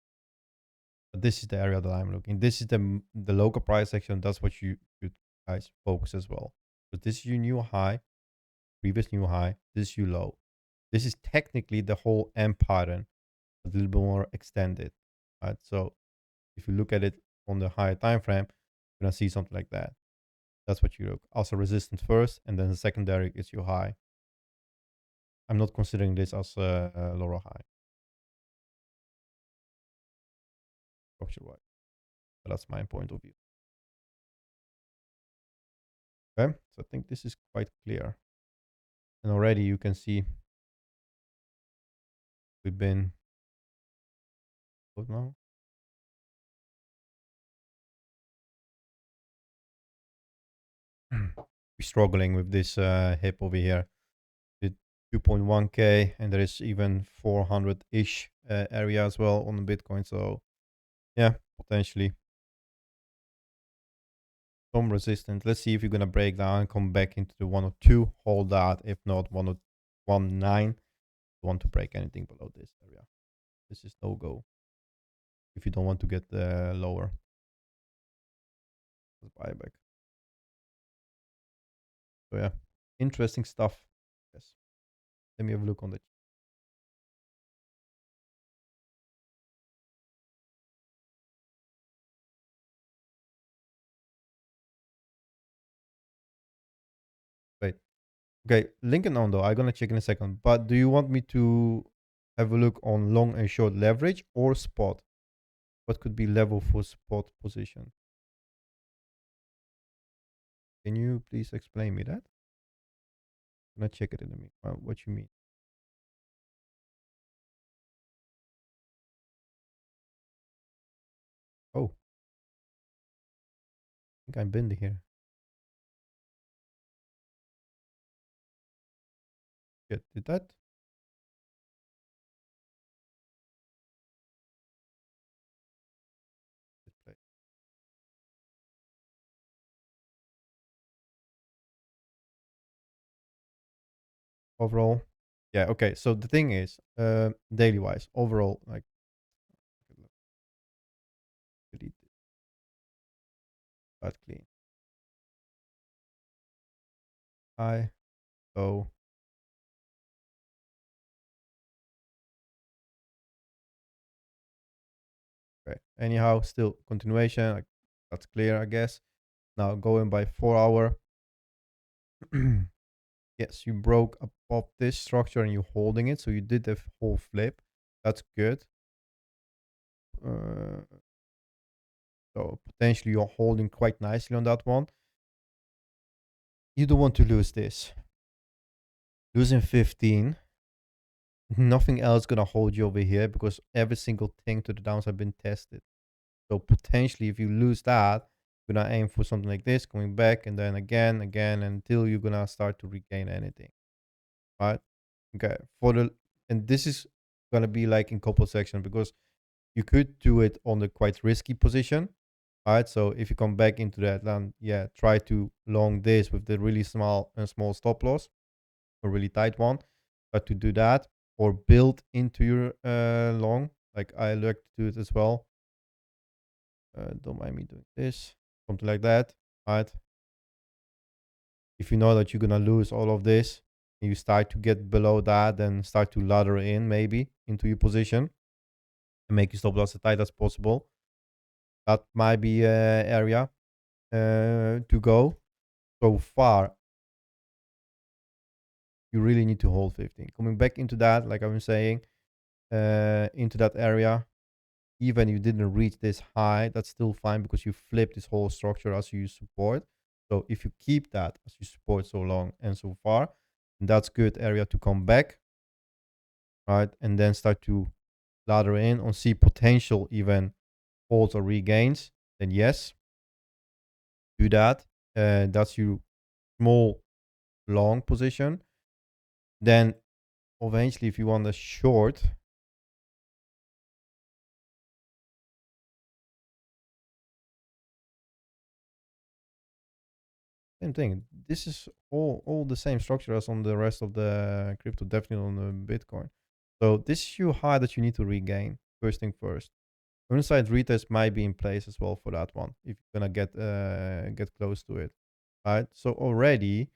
But this is the area that I'm looking. This is the local price action. That's what you should guys focus as well. But this is your new high, previous new high. This is your low. This is technically the whole M pattern, a little bit more extended, right? So if you look at it on the higher time frame, you're gonna see something like that. That's what you look. Also resistance first, and then the secondary is your high. I'm not considering this as a lower high. Structure wise, but that's my point of view. Okay, so I think this is quite clear, and already you can see we've been what now? We're struggling with this hip over here. The 2.1k, and there is even 400-ish area as well on the Bitcoin. So yeah, potentially some resistance. Let's see if you're gonna break down and come back into the 102. Hold that. If not, 109. You want to break anything below this area. This is no go. if you don't want to get lower. Let's buy back. So yeah, interesting stuff. Yes. Let me have a look on the. Wait. Okay, Lincoln on though. I'm gonna check in a second. But do you want me to have a look on long and short leverage or spot? What could be level for spot position? Can you please explain me that? I'm gonna check it in a minute. What you mean? Oh, I think I've been here. Yeah, did that? Overall, yeah. Okay. So the thing is, daily wise, overall, like, delete it, but clean. I go. Okay. Anyhow, still continuation. Like, that's clear, I guess. Now going by 4 hour. Yes, you broke above this structure and you're holding it. So you did the whole flip. That's good. So potentially you're holding quite nicely on that one. You don't want to lose this. Losing 15. Nothing else gonna hold you over here because every single thing to the downside been tested. So potentially if you lose that, you're gonna aim for something like this, going back and then again, until you're gonna start to regain anything. Right? Okay. And this is gonna be like in couple sections because you could do it on the quite risky position. All right. So if you come back into that, then yeah, try to long this with the really small stop loss, a really tight one. Try to do that or build into your long. Like I like to do it as well. Don't mind me doing this, something like that. All right. If you know that you're gonna lose all of this, and you start to get below that, then start to ladder in maybe into your position and make your stop loss as tight as possible. That might be an area to go. So far, you really need to hold 15. Coming back into that, like I was saying, into that area, even you didn't reach this high, that's still fine because you flip this whole structure as you support. So if you keep that as you support so long and so far, that's good area to come back, right? And then start to ladder in on see potential even holds or regains, then yes, do that. That's your small long position. Then eventually, if you want a short, same thing. This is all the same structure as on the rest of the crypto, definitely on the Bitcoin. So this is your high that you need to regain. First thing first. Inside retest might be in place as well for that one if you're gonna get close to it, right? So already,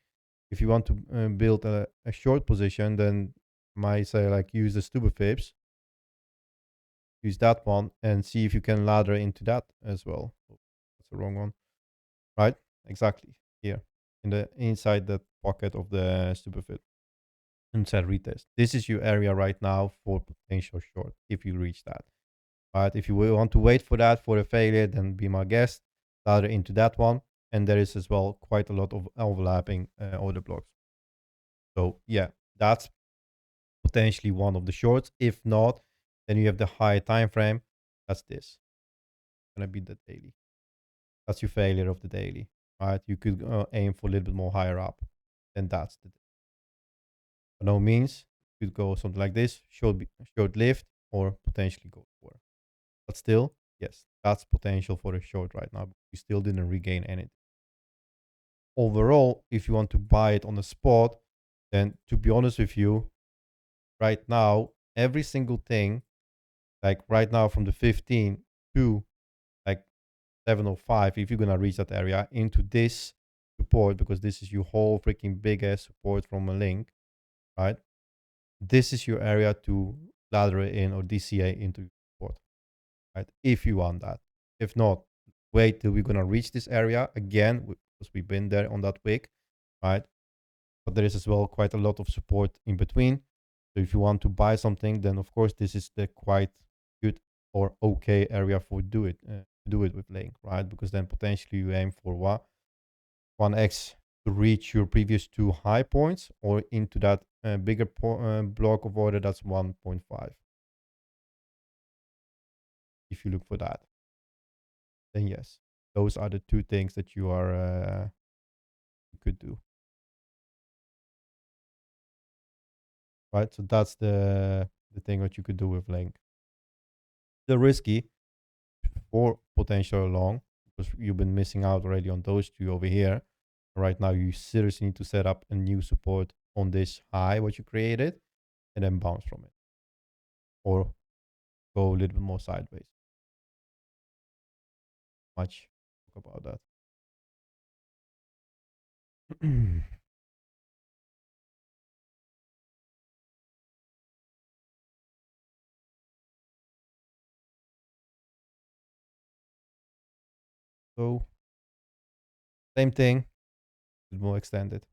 if you want to build a short position, then might say like use the stupid fibs, use that one, and see if you can ladder into that as well. Oh, that's the wrong one, right? Exactly here in the inside that pocket of the stupid fib inside retest. This is your area right now for potential short if you reach that. But if you want to wait for that for a failure, then be my guest. Ladder into that one, and there is as well quite a lot of overlapping order blocks. So yeah, that's potentially one of the shorts. If not, then you have the high time frame. That's this. Gonna be the daily. That's your failure of the daily. Right? You could aim for a little bit more higher up. Then that's the. By no means you could go something like this, short lift, or potentially go for. But still, yes, that's potential for a short right now. You still didn't regain anything. Overall, if you want to buy it on the spot, then to be honest with you, right now, every single thing, like right now from the 15, to like 705, if you're gonna reach that area, into this support, because this is your whole freaking big ass support from a link, right? This is your area to ladder it in or DCA into your support, right? If you want that. If not, wait till we're gonna reach this area again, because we've been there on that wick, right? But there is as well quite a lot of support in between. So if you want to buy something, then of course this is the quite good or okay area for do it with link, right? Because then potentially you aim for what 1x to reach your previous two high points, or into that bigger block of order that's 1.5. If you look for that, then yes, those are the two things that you are you could do, right? So that's the thing that you could do with link. The risky for potential long, because you've been missing out already on those two over here. Right now, you seriously need to set up a new support on this high, what you created, and then bounce from it, or go a little bit more sideways. Much talk about that. So same thing, a little more extended.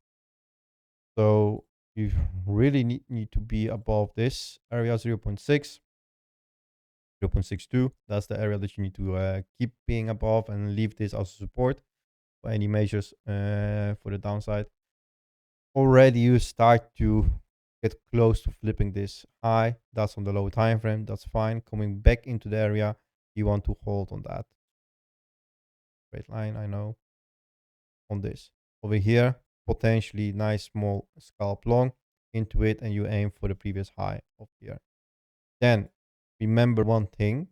So you really need to be above this area 0.6, 0.62. That's the area that you need to keep being above and leave this as support for any measures for the downside. Already you start to get close to flipping this high. That's on the low time frame. That's fine. Coming back into the area, you want to hold on that straight line. I know on this over here, potentially nice small scalp long into it, and you aim for the previous high of here. Then remember one thing.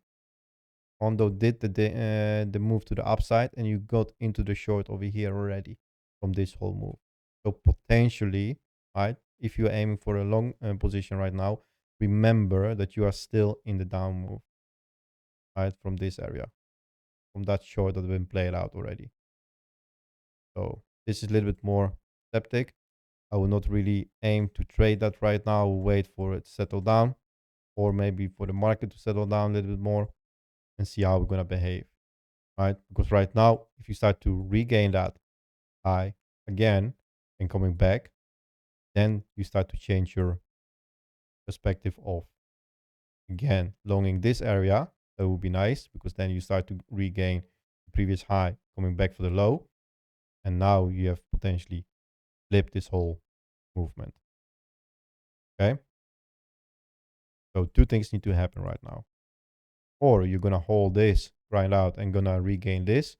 Ondo did the move to the upside, and you got into the short over here already from this whole move. So potentially, right, if you're aiming for a long position right now, remember that you are still in the down move, right, from this area, from that short that has been played out already. So this is a little bit more skeptic. I will not really aim to trade that right now. I will wait for it to settle down, or maybe for the market to settle down a little bit more and see how we're going to behave, right? Because right now, if you start to regain that high again and coming back, then you start to change your perspective of, again, longing this area. That would be nice, because then you start to regain the previous high coming back for the low. And now you have potentially flipped this whole movement. Okay. So two things need to happen right now. Or you're going to hold this, grind out, and going to regain this.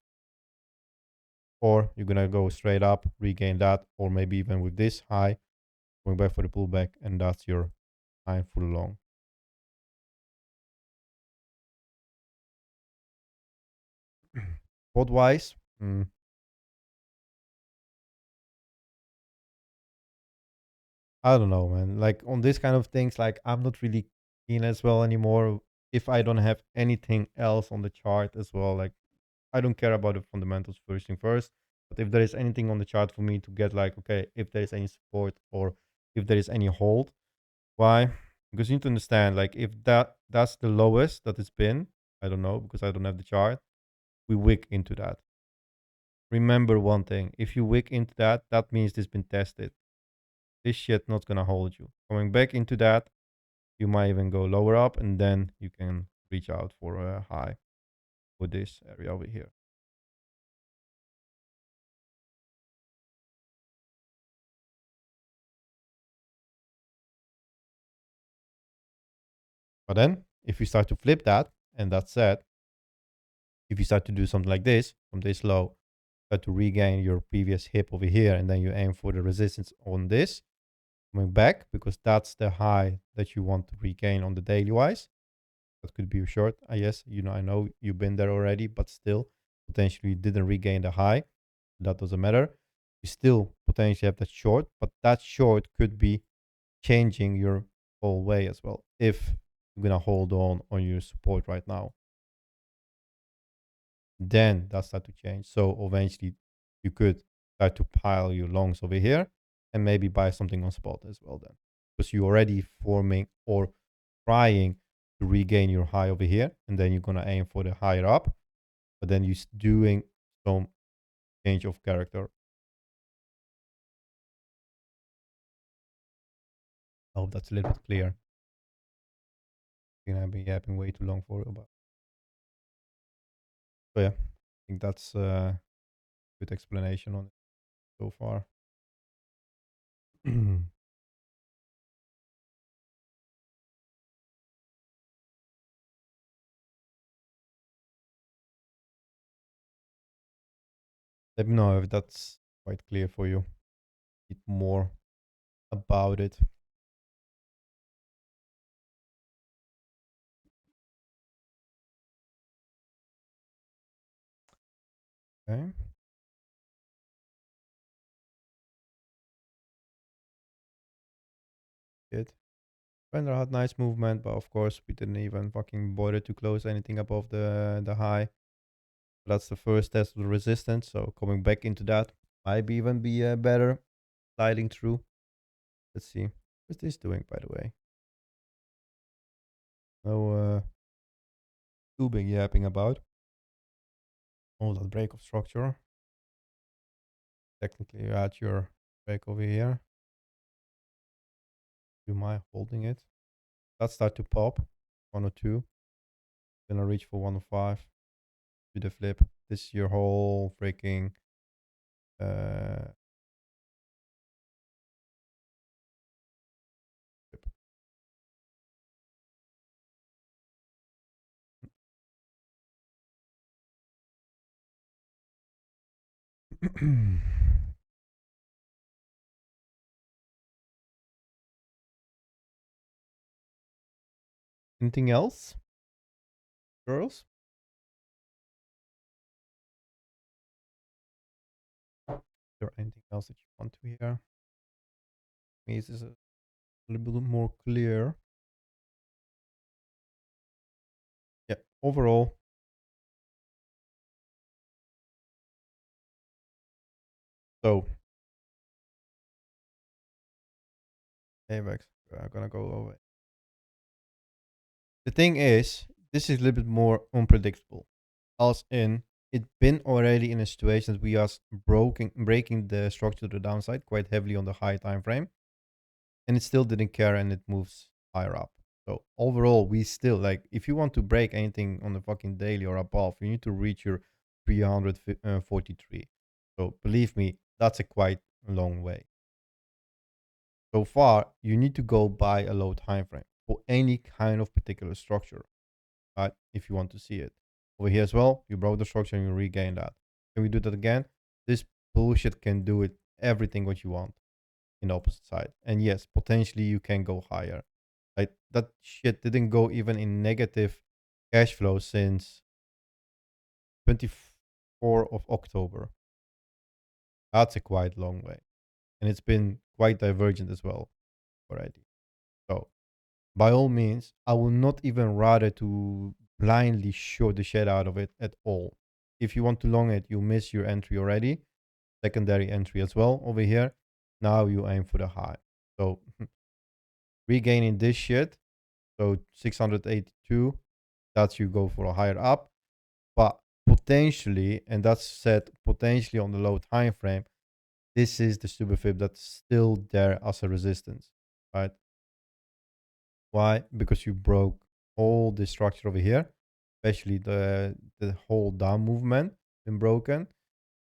Or you're going to go straight up, regain that, or maybe even with this high, going back for the pullback, and that's your time for the long. Spot wise, I don't know, man. Like on this kind of things, like I'm not really keen as well anymore. If I don't have anything else on the chart as well, like I don't care about the fundamentals first thing first. But if there is anything on the chart for me to get, like, okay, if there is any support or if there is any hold, why? Because you need to understand, like, if that's the lowest that it's been, I don't know, because I don't have the chart, we wick into that. Remember one thing: if you wick into that, that means it's been tested. This shit not gonna hold you. Coming back into that, you might even go lower up, and then you can reach out for a high for this area over here. But then, if you start to flip that, and that's said, if you start to do something like this from this low, start to regain your previous hip over here, and then you aim for the resistance on this, coming back, because that's the high that you want to regain on the daily wise. That could be short. Yes, you know, I know you've been there already, but still, potentially you didn't regain the high. That doesn't matter. You still potentially have that short, but that short could be changing your whole way as well if you're gonna hold on your support right now. then that start to change. So eventually you could start to pile your longs over here and maybe buy something on spot as well then, because you're already forming or trying to regain your high over here, and then you're gonna aim for the higher up, but then you're doing some change of character. I hope that's a little bit clear. I think I've been yapping way too long for it, but so yeah, I think that's a good explanation on it so far. Let me know if that's quite clear for you. Bit more about it. Okay. Good. Render had nice movement, but of course we didn't even fucking bother to close anything above the high. That's the first test of the resistance. So coming back into that might even be better. Sliding through. Let's see. What's this doing, by the way? No too big yapping about. Oh, that break of structure. Technically, you add your break over here. You mind holding it? That start to pop. 102. Gonna reach for 105. Do the flip. This is your whole freaking flip. Anything else, girls? Is there anything else that you want to hear? Maybe this is a little bit more clear. Yeah, overall. So, AVEX, I'm gonna go over it. The thing is, this is a little bit more unpredictable. As in, it's been already in a situation that we are breaking the structure to the downside quite heavily on the high time frame, and it still didn't care and it moves higher up. So overall, we still like if you want to break anything on the fucking daily or above, you need to reach your 343. So believe me, that's a quite long way. So far, you need to go by a low time frame for any kind of particular structure, right? If you want to see it. Over here as well, you broke the structure and you regain that. Can we do that again? This bullshit can do it everything what you want in the opposite side. And yes, potentially you can go higher. Like that shit didn't go even in negative cash flow since 24th of October. That's a quite long way. And it's been quite divergent as well already. So by all means, I will not even rather to blindly short the shit out of it at all. If you want to long it, you miss your entry already. Secondary entry as well over here. Now you aim for the high. So regaining this shit. So 682, that's you go for a higher up. But potentially, and that's set potentially on the low time frame, this is the super fib that's still there as a resistance, right? Why? Because you broke all the structure over here, especially the whole down movement been broken,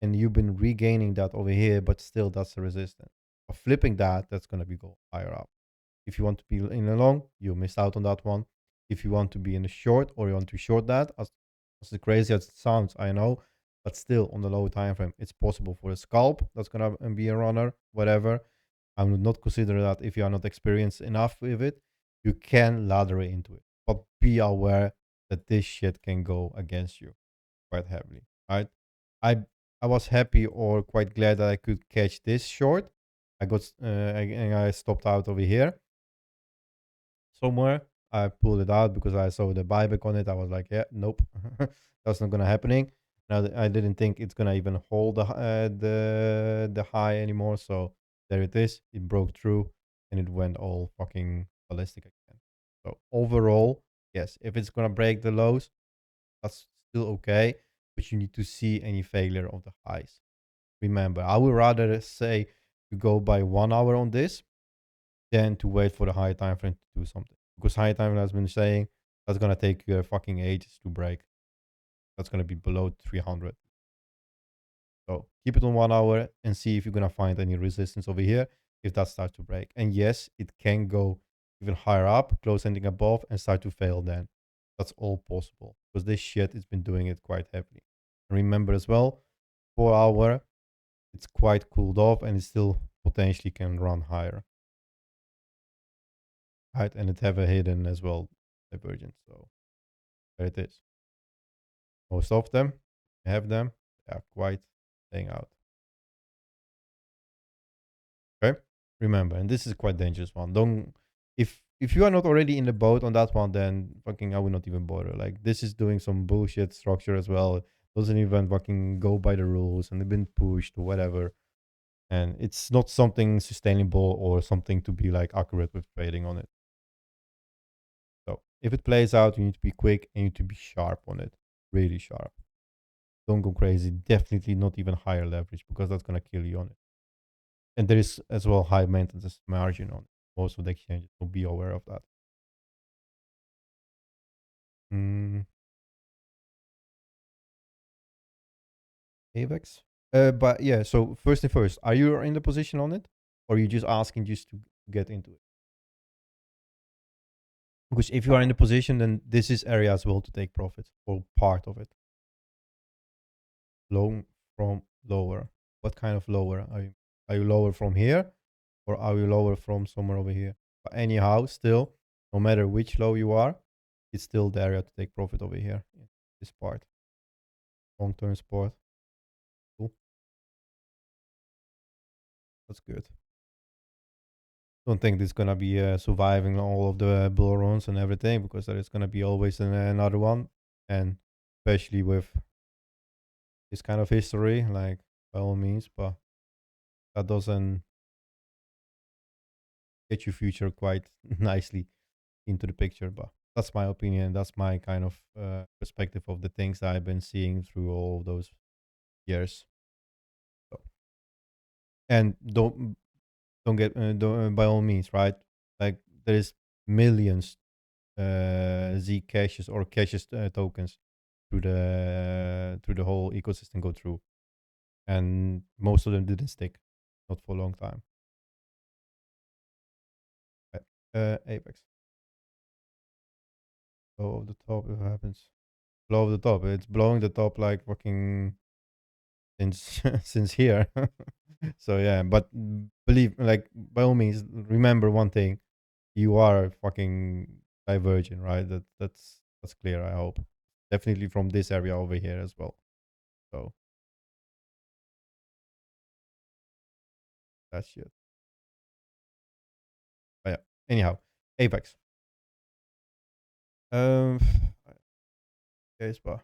and you've been regaining that over here, but still that's a resistance. But flipping that, that's gonna be go higher up. If you want to be in a long, you missed out on that one. If you want to be in a short or you want to short that, as crazy as it sounds, I know, but still on the low time frame, it's possible for a scalp that's gonna be a runner, whatever. I would not consider that if you are not experienced enough with it. You can ladder into it, but be aware that this shit can go against you quite heavily. Right? I I was happy or quite glad that I could catch this short. I stopped out over here somewhere. I pulled it out because I saw the buyback on it. I was like, yeah, nope, that's not gonna happening. Now I didn't think it's gonna even hold the high anymore. So there it is. It broke through and it went all fucking ballistic again. So overall, yes, if it's gonna break the lows, that's still okay. But you need to see any failure of the highs. Remember, I would rather say to go by 1 hour on this than to wait for the high time frame to do something. Because high time frame has been saying that's gonna take you fucking ages to break. That's gonna be below 300. So keep it on 1 hour and see if you're gonna find any resistance over here if that starts to break. And yes, it can go even higher up, close ending above, and start to fail then. That's all possible because this shit has been doing it quite heavily. And remember as well, 4 hour, it's quite cooled off and it still potentially can run higher. Right, and it have a hidden as well divergence. So there it is. Most of them have them. They are quite staying out. Okay, remember, and this is quite dangerous one. Don't if you are not already in the boat on that one, then fucking I will not even bother. Like this is doing some bullshit structure as well. Doesn't even fucking go by the rules, and they've been pushed or whatever. And it's not something sustainable or something to be like accurate with trading on it. So if it plays out, you need to be quick and you need to be sharp on it, really sharp. Don't go crazy. Definitely not even higher leverage because that's gonna kill you on it. And there is as well high maintenance margin on most of the exchanges, so be aware of that. Mm, AVEX? But yeah, so first thing first, are you in the position on it? Or are you just asking just to get into it? Because if you are in the position, then this is area as well to take profit or part of it. Low from lower. What kind of lower are you? Are you lower from here? Or are you lower from somewhere over here? But anyhow, still, no matter which low you are, it's still the area to take profit over here. This part. Long-term support. Cool. That's good. Don't think this is gonna be surviving all of the bull runs and everything because there is gonna be always another one, and especially with this kind of history, like by all means, but that doesn't get your future quite nicely into the picture. But that's my opinion. That's my kind of perspective of the things that I've been seeing through all of those years. So, and don't get by all means, right? Like there is millions Z caches or caches tokens through the whole ecosystem go through, and most of them didn't stick, not for a long time. Right. Apex. Blow of the top if it happens. Blow of the top. It's blowing the top like fucking since since here. So yeah, but believe like by all means, remember one thing: you are fucking divergent, right? That's clear. I hope definitely from this area over here as well. So that's shit. But yeah. Anyhow, Apex. Um, case bar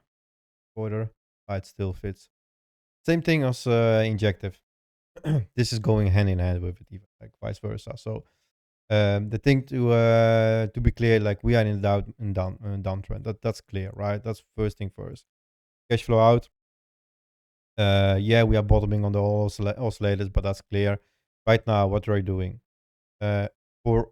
order. It still fits. Same thing as injective. This is going hand in hand with it, even like vice versa. So the thing to be clear, like we are in downtrend. That's clear, right? That's first thing first. Cash flow out. Yeah, we are bottoming on the oscillators, but that's clear. Right now, what are we doing? For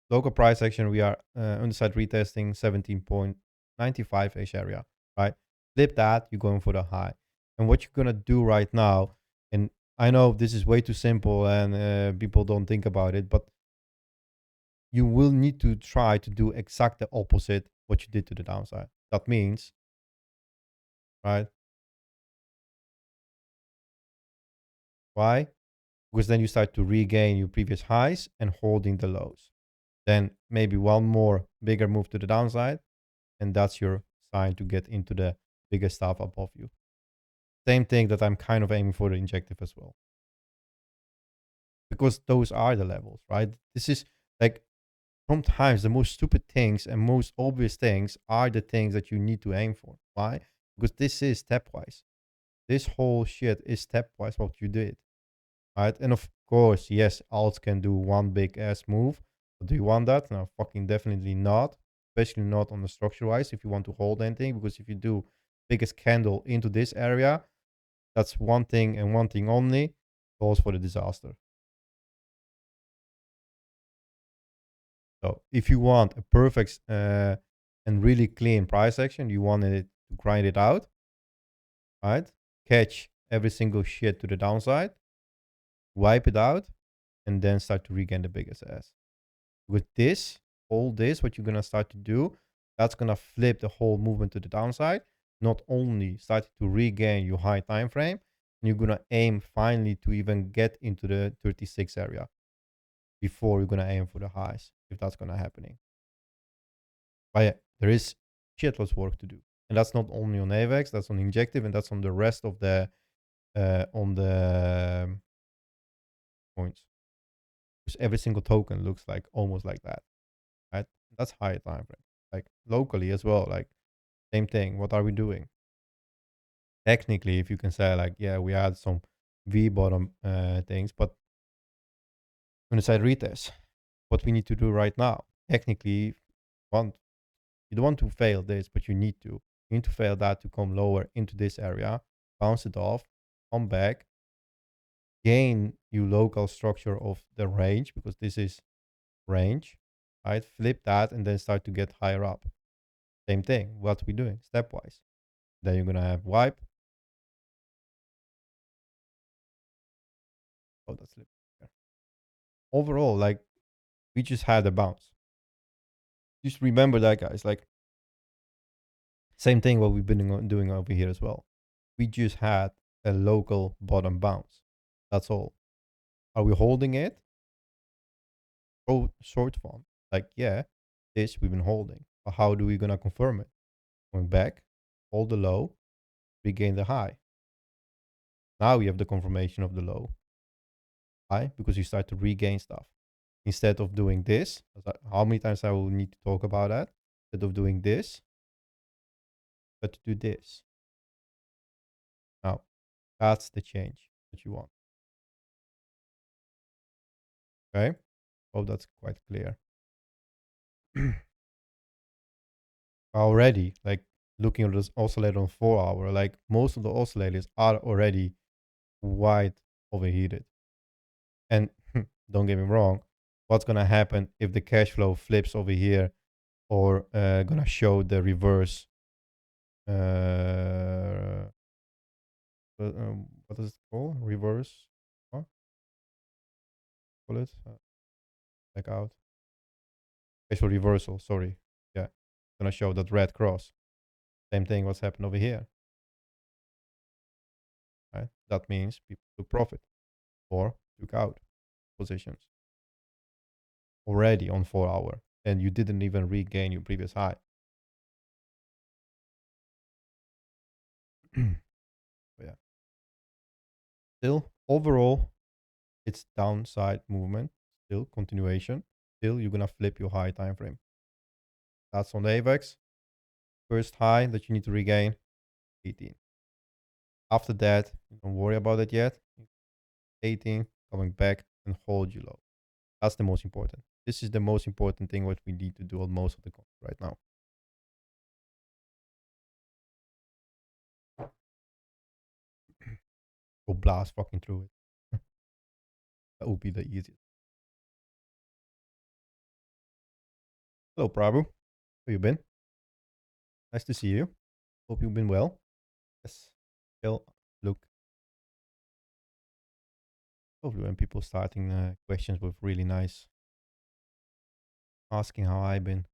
local price action, we are underside retesting 17.95-ish area, right? Flip that, you're going for the high. And what you're going to do right now, and I know this is way too simple and people don't think about it, but you will need to try to do exact the opposite what you did to the downside. That means, right? Why? Because then you start to regain your previous highs and holding the lows. Then maybe one more bigger move to the downside, and that's your sign to get into the bigger stuff above you. Same thing that I'm kind of aiming for the injective as well. Because those are the levels, right? This is like sometimes the most stupid things and most obvious things are the things that you need to aim for. Why? because this is stepwise. This whole shit is stepwise what you did, right? And of course, yes, alts can do one big ass move. But do you want that? No, fucking definitely not. Especially not on the structure wise if you want to hold anything, because if you do biggest candle into this area, that's one thing and one thing only, calls for the disaster. So if you want a perfect and really clean price action, you want it to grind it out, right? Catch every single shit to the downside, wipe it out, and then start to regain the biggest ass. With this, all this, what you're gonna start to do, that's gonna flip the whole movement to the downside. Not only start to regain your high time frame, you're gonna aim finally to even get into the 36 area before you're gonna aim for the highs, if that's gonna happening. But yeah, there is shitloads work to do, and that's not only on AVAX, that's on Injective, and that's on the rest of the points. Because every single token looks like almost like that, right? That's high time frame. Like locally as well, like same thing. What are we doing? Technically, if you can say like, yeah, we had some V bottom things, but when it's at retest, what we need to do right now, technically, you don't want to fail this, but you need to. You need to fail that to come lower into this area, bounce it off, come back, gain your local structure of the range, because this is range, right? Flip that and then start to get higher up. Same thing. What we're doing stepwise. Then you're gonna have wipe. Oh, that's slip. Overall, like we just had a bounce. Just remember that, guys. Like same thing what we've been doing over here as well. We just had a local bottom bounce. That's all. Are we holding it? Oh, short form. Like, yeah, this we've been holding. But how do we gonna confirm it? Going back, hold the low, regain the high. Now we have the confirmation of the low. Why? Because you start to regain stuff. Instead of doing this, how many times I will need to talk about that? Instead of doing this, but to do this. Now, that's the change that you want. Okay? Hope that's quite clear. Already, like looking at this oscillator on 4 hour, like most of the oscillators are already quite overheated. And don't get me wrong, what's gonna happen if the cash flow flips over here, or gonna show the reverse? What is it called? Reverse? What? Call it? Back out. Cash flow reversal. Sorry. Yeah, gonna show that red cross. Same thing. What's happened over here? Right. That means people took profit or took out positions already on 4 hour, and you didn't even regain your previous high. Yeah. Still, overall, it's downside movement. Still, continuation. Still, you're gonna flip your high time frame. That's on the AVAX. First high that you need to regain, 18. After that, don't worry about it yet. 18, coming back and hold you low. That's the most important. This is the most important thing what we need to do on most of the coins right now. Go blast fucking through it. That would be the easiest. Hello, Prabhu. How you been? Nice to see you. Hope you've been well. Yes. Well, look. Hopefully when people starting questions with really nice, asking how I've been.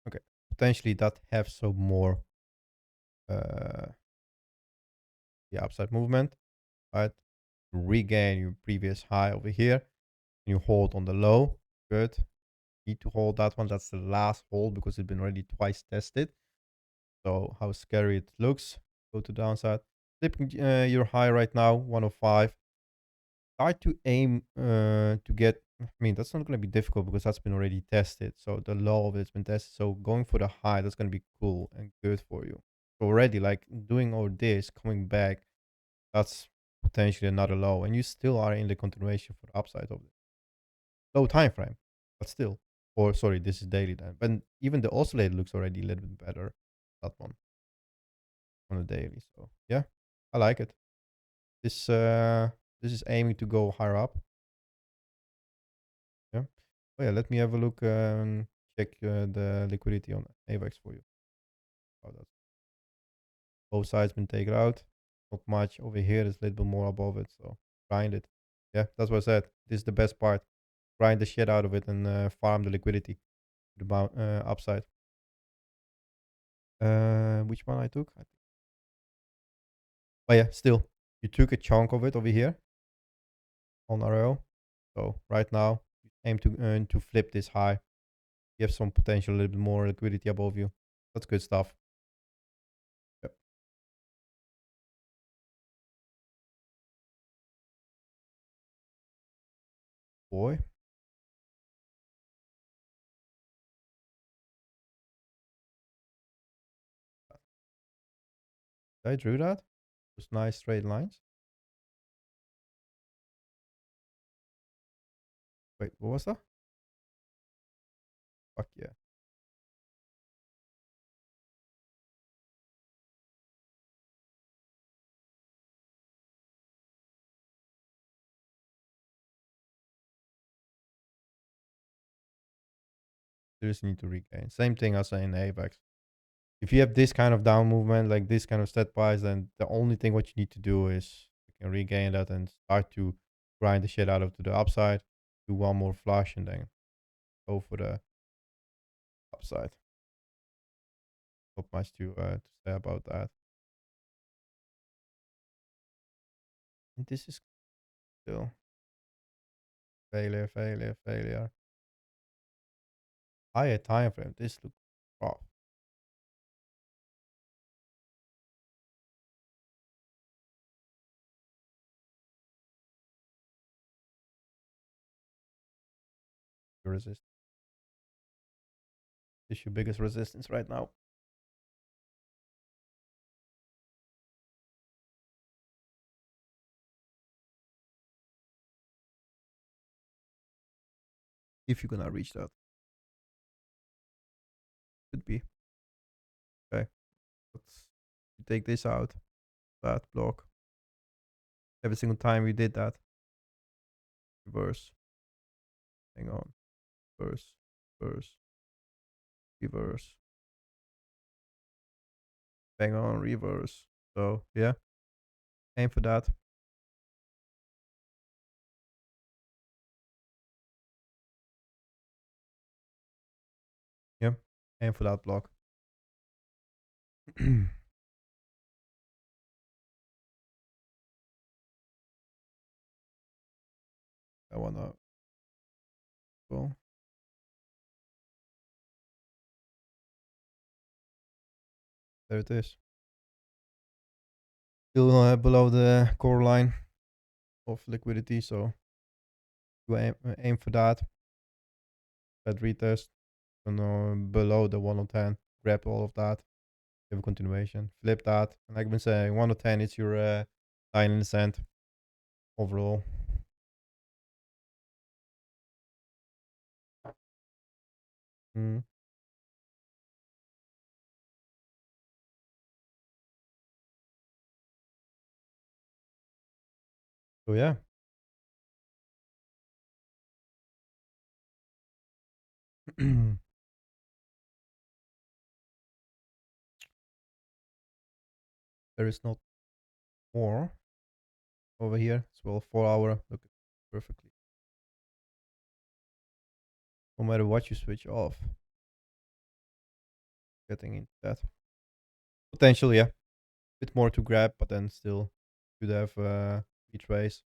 Okay. Potentially that have some more the upside movement, right? Regain your previous high over here. You hold on the low. Good. Need to hold that one. That's the last hold because it's been already twice tested. So how scary it looks. Go to downside. flipping your high right now, 105. Start to aim to get. I mean, that's not going to be difficult because that's been already tested. So the low of it's been tested. So going for the high, that's going to be cool and good for you. Already, like doing all this, coming back, that's potentially another low, and you still are in the continuation for the upside of the low time frame, but still. Or sorry, this is daily then. But even the oscillator looks already a little bit better. That one on the daily. So yeah, I like it. This is aiming to go higher up. Yeah. Oh yeah, let me have a look and check the liquidity on AVAX for you. Oh, that's both sides been taken out. Not much over here. There's a little bit more above it. So grind it. Yeah, that's what I said. This is the best part. Grind the shit out of it and farm the liquidity to the upside. Which one I took? Oh yeah, still. You took a chunk of it over here on RO. So right now, aim to flip this high. You have some potential, a little bit more liquidity above you. That's good stuff. Yep. Boy. I drew that. Those nice straight lines. Wait, what was that? Fuck yeah. Seriously need to regain. Same thing as in AVAX. If you have this kind of down movement, like this kind of set price, then the only thing what you need to do is you can regain that and start to grind the shit out of to the upside. Do one more flush and then go for the upside. Not much to say about that. And this is still failure, failure, failure. Higher time frame. This looks rough. The resist. This is your biggest resistance right now. If you're gonna reach that, could be. Okay, let's take this out. That block. Every single time we did that. Reverse. Hang on. Reverse. Reverse. Reverse. Hang on. Reverse. So yeah, aim for that. Yeah, aim for that block. I wanna go. There it is. Still below the core line of liquidity, so you aim for that. That retest. And below the 1 on 10. Grab all of that. Have a continuation. Flip that. And like I've been saying, 1 on 10 is your 9% overall. Mm. So yeah. There is not more over here as well. 4 hour. Look perfectly. No matter what you switch off. Getting into that. Potential, yeah. Bit more to grab, but then still could have retrace.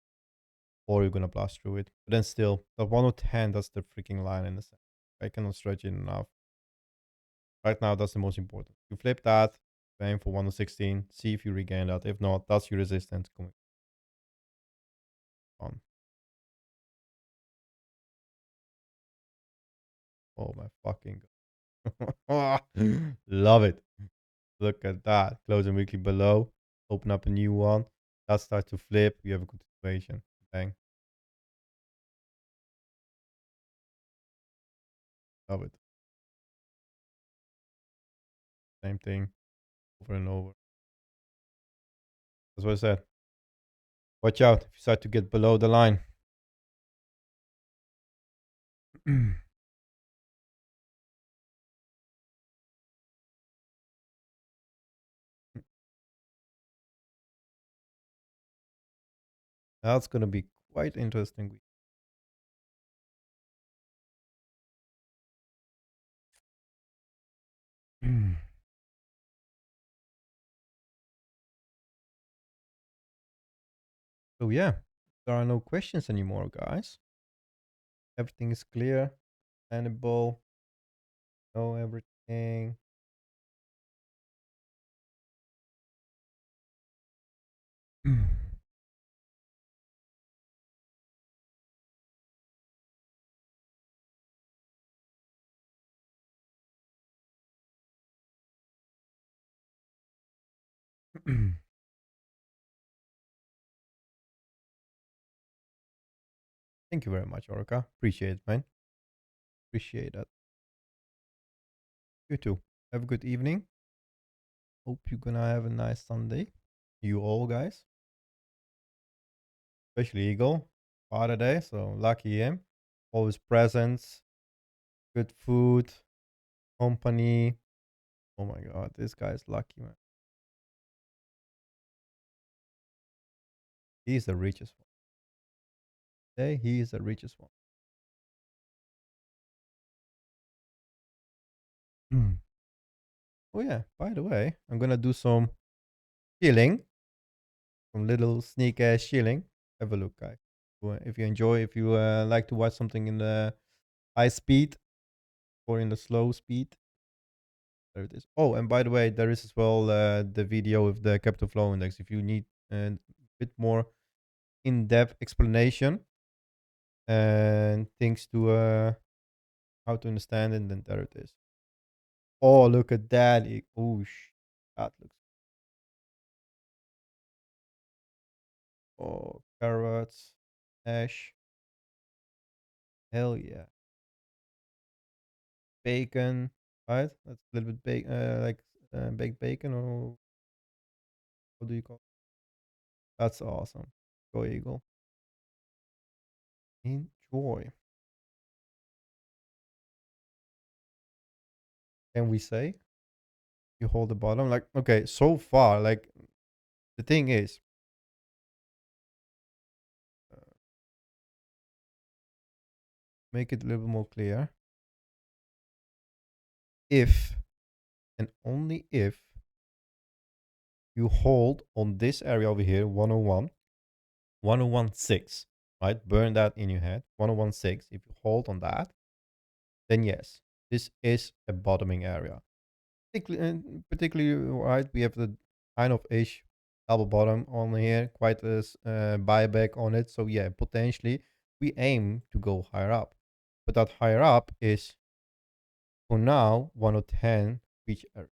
Or you're gonna blast through it. But then still, the 1 on 10, that's the freaking line in the sense. I cannot stretch it enough. Right now, that's the most important. You flip that, Aim for 116. See if you regain that. If not, that's your resistance coming on. Oh my fucking god. Love it. Look at that. Closing weekly below. Open up a new one. That starts to flip. You have a continuation. Bang. Love it. Same thing over and over. That's what I said. Watch out if you start to get below the line. That's going to be quite interesting. So yeah, there are no questions anymore, guys. Everything is clear, understandable, know everything. Thank you very much, Orca. Appreciate it, man. Appreciate that. You too. Have a good evening. Hope you're gonna have a nice Sunday. You all, guys. Especially Eagle. Father Day, so lucky him. Always presents, good food, company. Oh my god, this guy's lucky, man. He's the richest one. Hey, he is the richest one. Oh yeah, by the way, I'm gonna do some shilling. Some little sneak ass shilling. Have a look, guys. If you enjoy, if you like to watch something in the high speed or in the slow speed, there it is. Oh, and by the way, there is as well the video of the capital flow index. If you need a bit more in-depth explanation and things to how to understand it, then there it is. Oh, look at that! Oh, that looks. Oh, carrots, ash. Hell yeah. Bacon, right? That's a little bit like baked bacon, or what do you call it? That's awesome. Go Eagle. Enjoy. Can we say you hold the bottom? Like, okay, so far, like the thing is, uh, make it a little bit more clear. If and only if you hold on this area over here, 101, 1016, right? Burn that in your head. 1016. If you hold on that, then yes, this is a bottoming area. Particularly, right, we have the kind of ish double bottom on here, quite a buyback on it. So yeah, potentially we aim to go higher up, but that higher up is for now 110 reach area.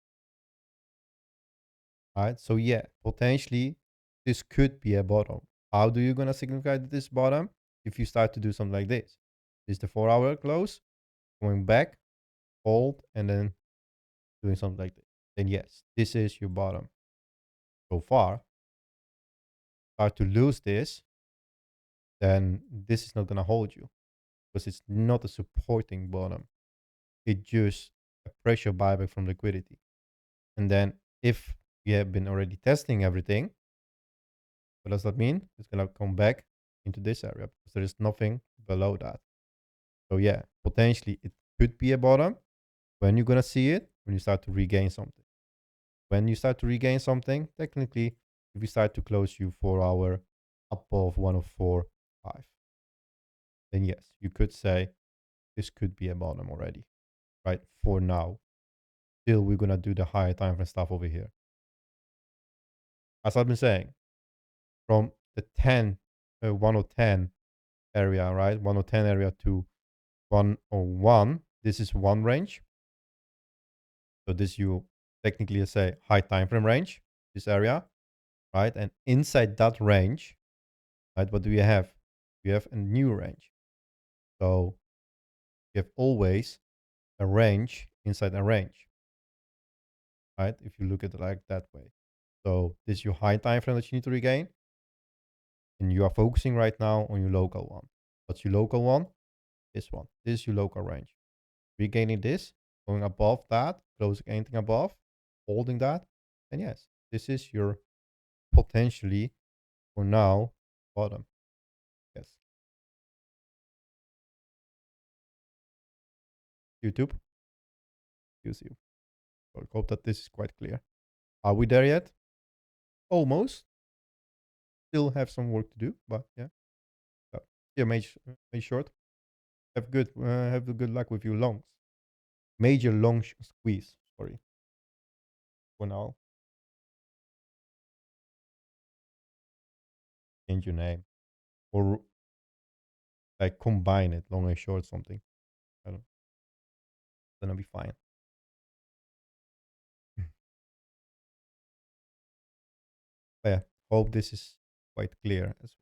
Right, so yeah, potentially this could be a bottom. How do you gonna signify this bottom? If you start to do something like this, is the 4-hour close, going back, hold, and then doing something like this, then yes, this is your bottom. So far, start to lose this, then this is not going to hold you because it's not a supporting bottom. It's just a pressure buyback from liquidity. And then if you have been already testing everything, what does that mean? It's going to come back into this area because there is nothing below that. So yeah, potentially it could be a bottom. When you're going to see it, when you start to regain something. When you start to regain something, technically, if you start to close you 4-hour above 104.5, then yes, you could say this could be a bottom already, right? For now. Still, we're going to do the higher time frame stuff over here. as I've been saying, from the 110 area, right? 110 area to 101, this is one range. So this you technically say high time frame range, this area, right? And inside that range, right, what do we have? We have a new range. So you have always a range inside a range, right? If you look at it like that way. So this is your high time frame that you need to regain. And you are focusing right now on your local one. What's your local one? This one. This is your local range. Regaining this, going above that, closing anything above, holding that. And yes, this is your potentially, for now, bottom. Yes. YouTube. Use you. So I hope that this is quite clear. Are we there yet? Almost. Still have some work to do, but yeah. So, yeah, made short. Have good luck with your longs. Major long squeeze. Sorry. For now. Change your name. Or like combine it, long and short something. I don't know. Gonna be fine. But yeah, hope this is quite clear as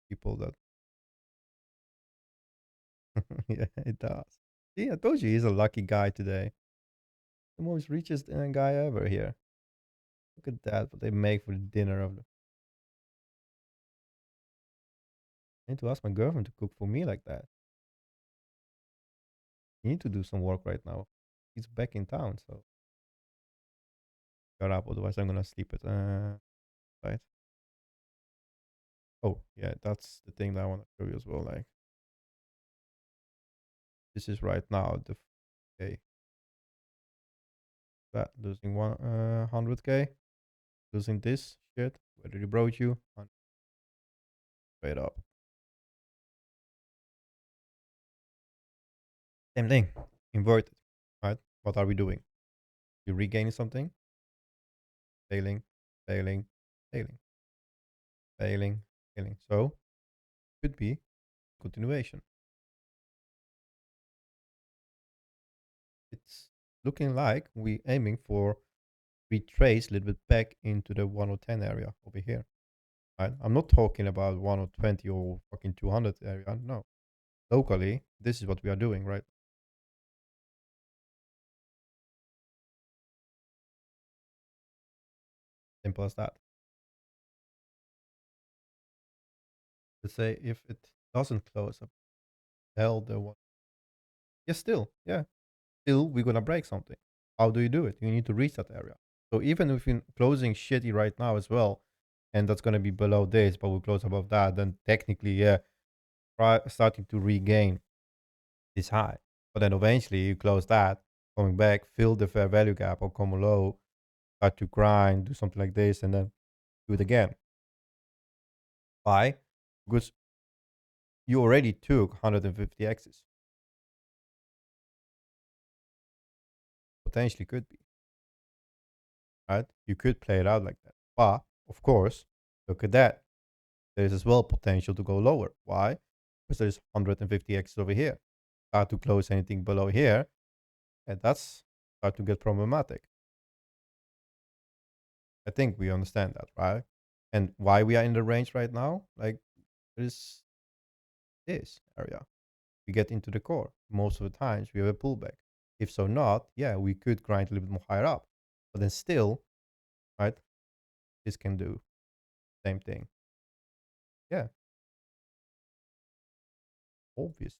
people that yeah, it does. See, I told you he's a lucky guy today. The most richest guy ever here. Look at that, what they make for the dinner of the. I need to ask my girlfriend to cook for me like that. I need to do some work right now. He's back in town, so shut up, otherwise I'm gonna sleep it. Right. Oh, yeah, that's the thing that I want to show you as well. Like, this is right now the okay. That losing 100k, losing this shit. Where did he broach you? Straight up. Same thing. Inverted. Right? What are we doing? You regaining something? Failing, failing, failing, failing, failing. So could be continuation. It's looking like we aiming for retrace a little bit back into the 110 area over here. Right? I'm not talking about 120 or fucking 200 area. No. Locally, this is what we are doing, right? Simple as that. Let's say if it doesn't close up, hell, the one. Yeah, still, yeah, still we're gonna break something. How do you do it? You need to reach that area. So even if you're closing shitty right now as well, and that's gonna be below this, but we close above that, then technically, yeah, starting to regain this high. But then eventually you close that, coming back, fill the fair value gap or come low, start to grind, do something like this, and then do it again. Why? Because you already took 150 X's. Potentially could be. Right? You could play it out like that. But, of course, look at that. There's as well potential to go lower. Why? Because there's 150 X's over here. Start to close anything below here, and that's start to get problematic. I think we understand that, right? And why we are in the range right now? Like, there's this area. We get into the core. Most of the times we have a pullback. If so not, yeah, we could grind a little bit more higher up. But then still, right, this can do same thing. Yeah, obvious.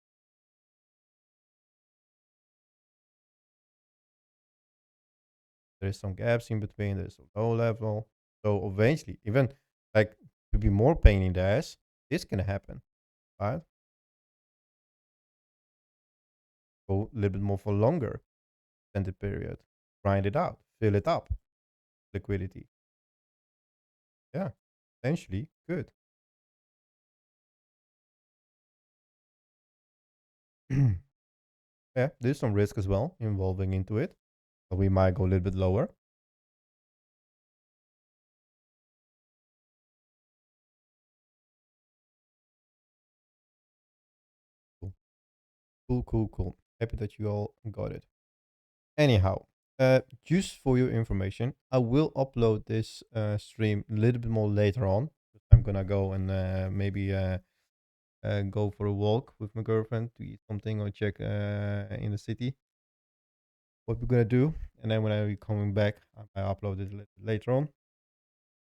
There's some gaps in between. There's a low level. So eventually, even like to be more pain in the ass, this can happen, right? Go a little bit more for longer extended period. Grind it out. Fill it up. Liquidity. Yeah, potentially good. Yeah, there's some risk as well involving into it. So we might go a little bit lower. Cool. Happy that you all got it. Anyhow, just for your information, I will upload this stream a little bit more later on. I'm gonna go and maybe go for a walk with my girlfriend to eat something or check in the city what we're gonna do. And then when I'm coming back, I upload it later on.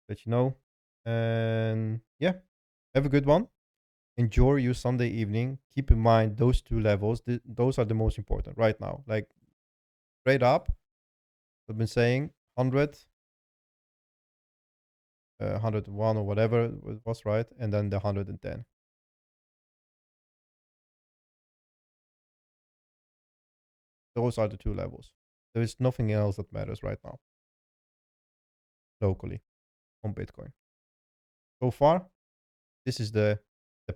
Let you know. And yeah, have a good one. Enjoy your Sunday evening. Keep in mind those two levels. Those are the most important right now. Like straight up, I've been saying 100, 101 or whatever it was, right? And then the 110. Those are the two levels. There is nothing else that matters right now locally on Bitcoin. So far, this is the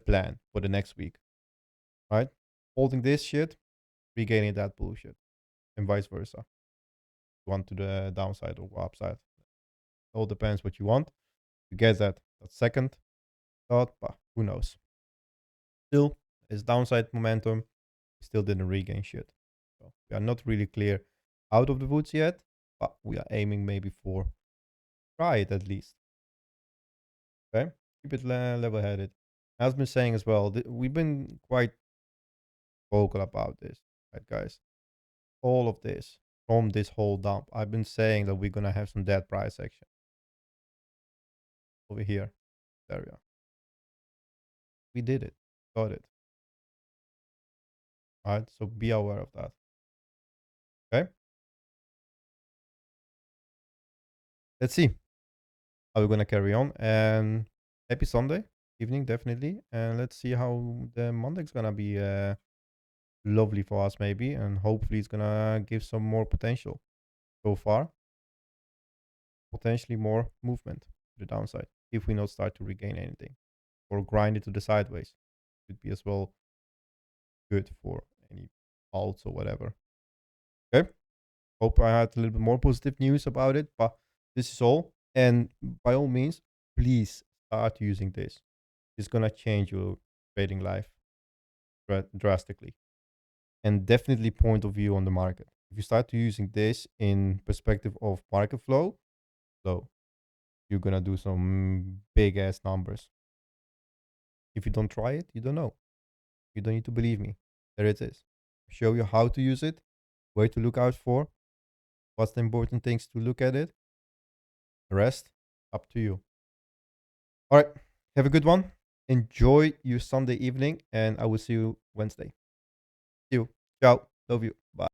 plan for the next week, right? Holding this shit, regaining that bullshit, and vice versa. One to the downside or upside. All depends what you want. You get that second thought, but who knows? Still, it's downside momentum. We still didn't regain shit. So we are not really clear out of the woods yet, but we are aiming maybe for try it at least. Okay, keep it level-headed. As been saying as well, we've been quite vocal about this, right, guys? All of this from this whole dump, I've been saying that we're gonna have some dead price action over here, area. We did it, got it. All right, so be aware of that. Okay, let's see how we're gonna carry on. And happy Sunday evening, definitely. And let's see how the Monday's gonna be lovely for us, maybe, and hopefully it's gonna give some more potential. So far, potentially more movement to the downside if we not start to regain anything or grind it to the sideways. Could be as well good for any alts or whatever. Okay. Hope I had a little bit more positive news about it, but this is all. And by all means, please start using this. It's gonna change your trading life drastically. And definitely point of view on the market. If you start to using this in perspective of market flow, so you're gonna do some big ass numbers. If you don't try it, you don't know. You don't need to believe me. There it is. Show you how to use it, where to look out for, what's the important things to look at it. The rest, up to you. All right. Have a good one. Enjoy your Sunday evening, and I will see you Wednesday. See you. Ciao. Love you.